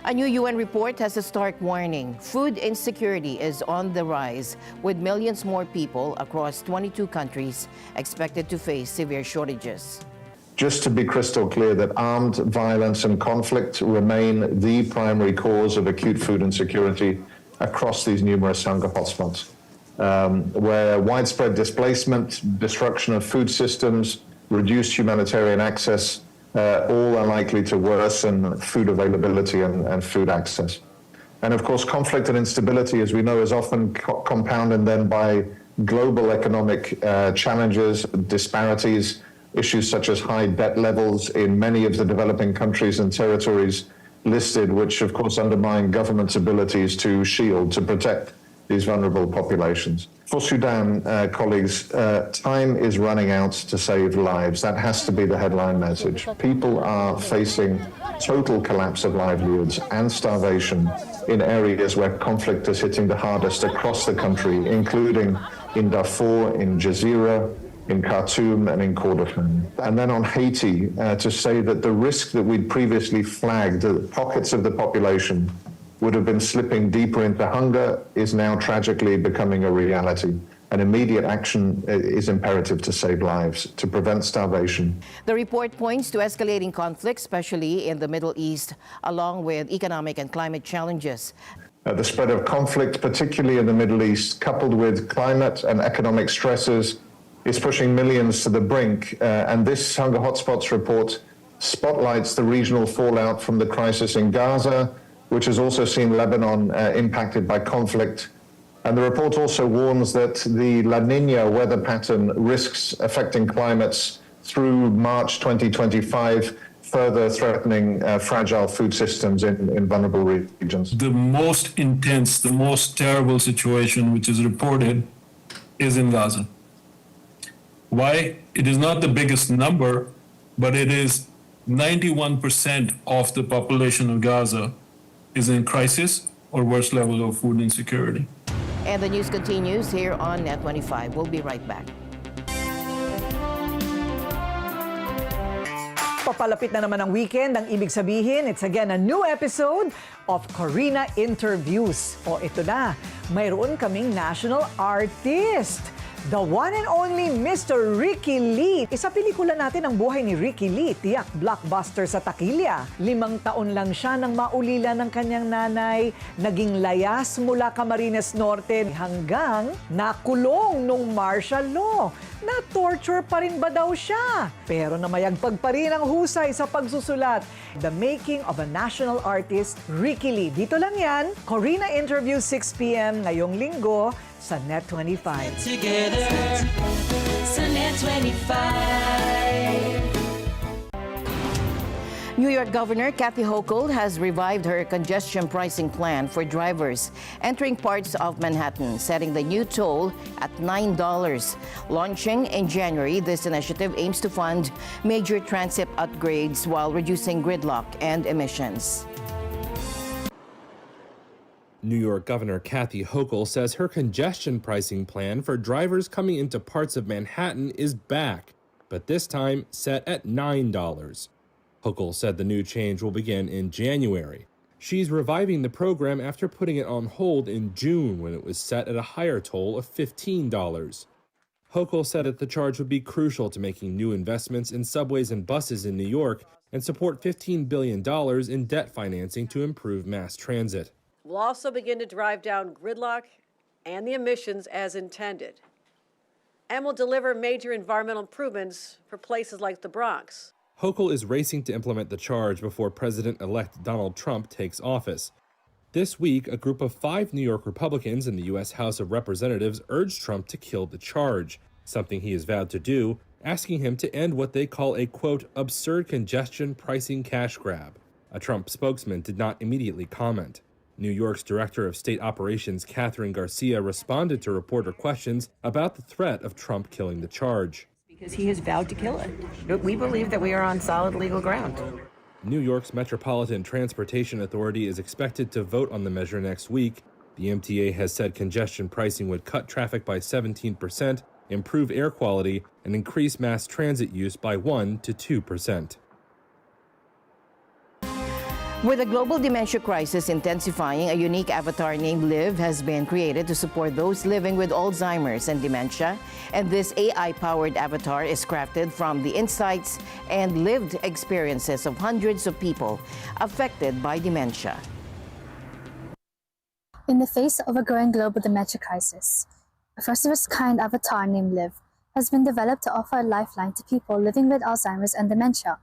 A new UN report has a stark warning. Food insecurity is on the rise, with millions more people across 22 countries expected to face severe shortages.
Just to be crystal clear that armed violence and conflict remain the primary cause of acute food insecurity across these numerous hunger hotspots, where widespread displacement, destruction of food systems, reduced humanitarian access, all are likely to worsen food availability and food access. And of course, conflict and instability, as we know, is often compounded then by global economic challenges, disparities, issues such as high debt levels in many of the developing countries and territories listed, which of course undermine governments' abilities to shield, to protect these vulnerable populations. For Sudan, colleagues, time is running out to save lives. That has to be the headline message. People are facing total collapse of livelihoods and starvation in areas where conflict is hitting the hardest across the country, including in Darfur, in Jazeera, in Khartoum and in Kordofan. And then on Haiti, to say that the risk that we'd previously flagged, that pockets of the population would have been slipping deeper into hunger, is now tragically becoming a reality. And immediate action is imperative to save lives, to prevent starvation.
The report points to escalating conflict, especially in the Middle East, along with economic and climate challenges.
The spread of conflict, particularly in the Middle East, coupled with climate and economic stresses, is pushing millions to the brink. And this Hunger Hotspots report spotlights the regional fallout from the crisis in Gaza, which has also seen Lebanon impacted by conflict. And the report also warns that the La Nina weather pattern risks affecting climates through March 2025, further threatening fragile food systems in vulnerable regions.
The most intense, the most terrible situation which is reported is in Gaza. Why? It is not the biggest number, but it is 91% of the population of Gaza is in crisis or worse level of food insecurity.
And the news continues here on Net 25. We'll be right back.
Papalapit na naman ang weekend, ang ibig sabihin, it's again a new episode of Corina Interviews. O ito na, mayroon kaming national artist. The one and only Mr. Rikki Lee. Isa pelikula natin ang buhay ni Rikki Lee, tiyak blockbuster sa takilya. 5 taon lang siya nang maulila ng kanyang nanay, naging layas mula Camarines Norte hanggang nakulong nung martial law. Na-torture pa rin ba daw siya? Pero namayagpag pa rin ang husay sa pagsusulat. The Making of a National Artist, Rikki Lee. Dito lang yan, Corina Interview 6 p.m. ngayong linggo sa Net 25.
Together sa Net 25.
New York Governor Kathy Hochul has revived her congestion pricing plan for drivers entering parts of Manhattan, setting the new toll at $9. Launching in January, this initiative aims to fund major transit upgrades while reducing gridlock and emissions.
New York Governor Kathy Hochul says her congestion pricing plan for drivers coming into parts of Manhattan is back, but this time set at $9. Hochul said the new change will begin in January. She's reviving the program after putting it on hold in June when it was set at a higher toll of $15. Hochul said that the charge would be crucial to making new investments in subways and buses in New York and support $15 billion in debt financing to improve mass transit.
We'll also begin to drive down gridlock and the emissions as intended. And we'll deliver major environmental improvements for places like the Bronx.
Hochul is racing to implement the charge before President-elect Donald Trump takes office. This week, a group of 5 New York Republicans in the U.S. House of Representatives urged Trump to kill the charge, something he has vowed to do, asking him to end what they call a, quote, absurd congestion pricing cash grab. A Trump spokesman did not immediately comment. New York's Director of State Operations, Catherine Garcia, responded to reporter questions about the threat of Trump killing the charge.
Because he has vowed to kill it. We believe that we are on solid legal ground.
New York's Metropolitan Transportation Authority is expected to vote on the measure next week. The MTA has said congestion pricing would cut traffic by 17% improve air quality, and increase mass transit use by 1 to 2%.
With the global dementia crisis intensifying, a unique avatar named Liv has been created to support those living with Alzheimer's and dementia. And this AI-powered avatar is crafted from the insights and lived experiences of hundreds of people affected by dementia.
In the face of a growing global dementia crisis, a first-of-its-kind avatar named Liv has been developed to offer a lifeline to people living with Alzheimer's and dementia.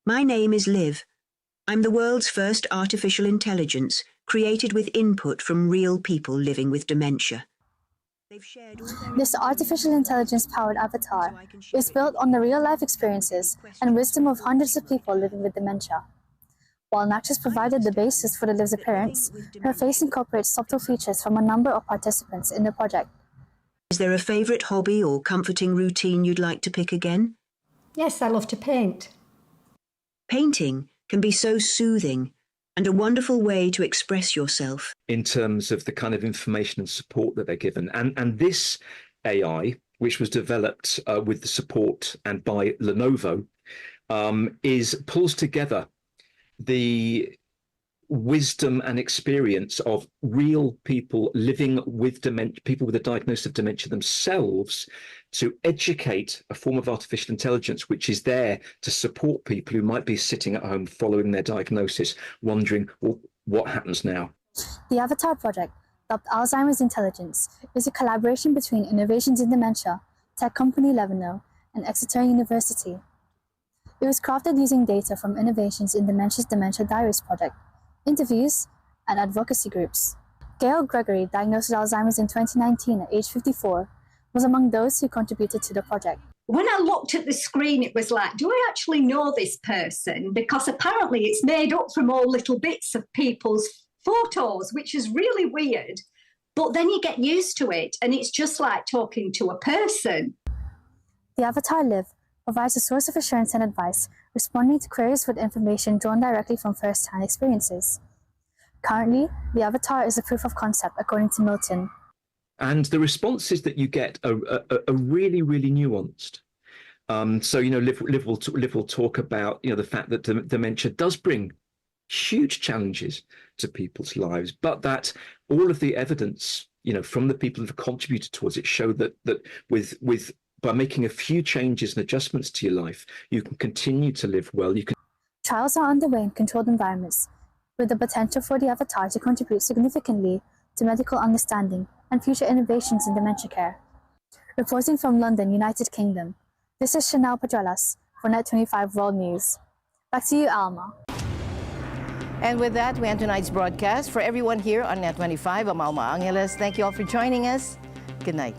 My name is Liv. I'm the world's first artificial intelligence, created with input from real people living with dementia.
This artificial intelligence-powered avatar is built on the real-life experiences and wisdom of hundreds of people living with dementia. While an actress provided the basis for the Liv's appearance, her face incorporates subtle features from a number of participants in the project.
Is there a favourite hobby or comforting routine you'd like to pick again?
Yes, I love to paint.
Painting can be so soothing and a wonderful way to express yourself.
In terms of the kind of information and support that they're given. And this AI, which was developed with the support and by Lenovo, pulls together the wisdom and experience of real people living with dementia, people with a diagnosis of dementia themselves, to educate a form of artificial intelligence which is there to support people who might be sitting at home following their diagnosis, wondering, well, what happens now?
The Avatar project, dubbed Alzheimer's Intelligence, is a collaboration between Innovations in Dementia, tech company Levino, and Exeter University. It was crafted using data from Innovations in Dementia's Dementia Diaries project, interviews, and advocacy groups. Gail Gregory, diagnosed with Alzheimer's in 2019 at age 54, was among those who contributed to the project.
When I looked at the screen, it was like, do I actually know this person? Because apparently it's made up from all little bits of people's photos, which is really weird. But then you get used to it, and it's just like talking to a person.
The Avatar Liv provides a source of assurance and advice, responding to queries with information drawn directly from first-hand experiences. Currently, the Avatar is a proof of concept, according to Milton.
And the responses that you get are really, really nuanced. So, Liv will talk about, the fact that dementia does bring huge challenges to people's lives, but that all of the evidence, from the people who have contributed towards it show that by making a few changes and adjustments to your life, you can continue to live well.
Trials are underway in controlled environments, with the potential for the Avatar to contribute significantly to medical understanding and future innovations in dementia care. Reporting from London, United Kingdom, this is Chanel Pedrelas for Net25 World News. Back to you, Alma.
And with that, we end tonight's broadcast. For everyone here on Net25, I'm Alma Angeles. Thank you all for joining us. Good night.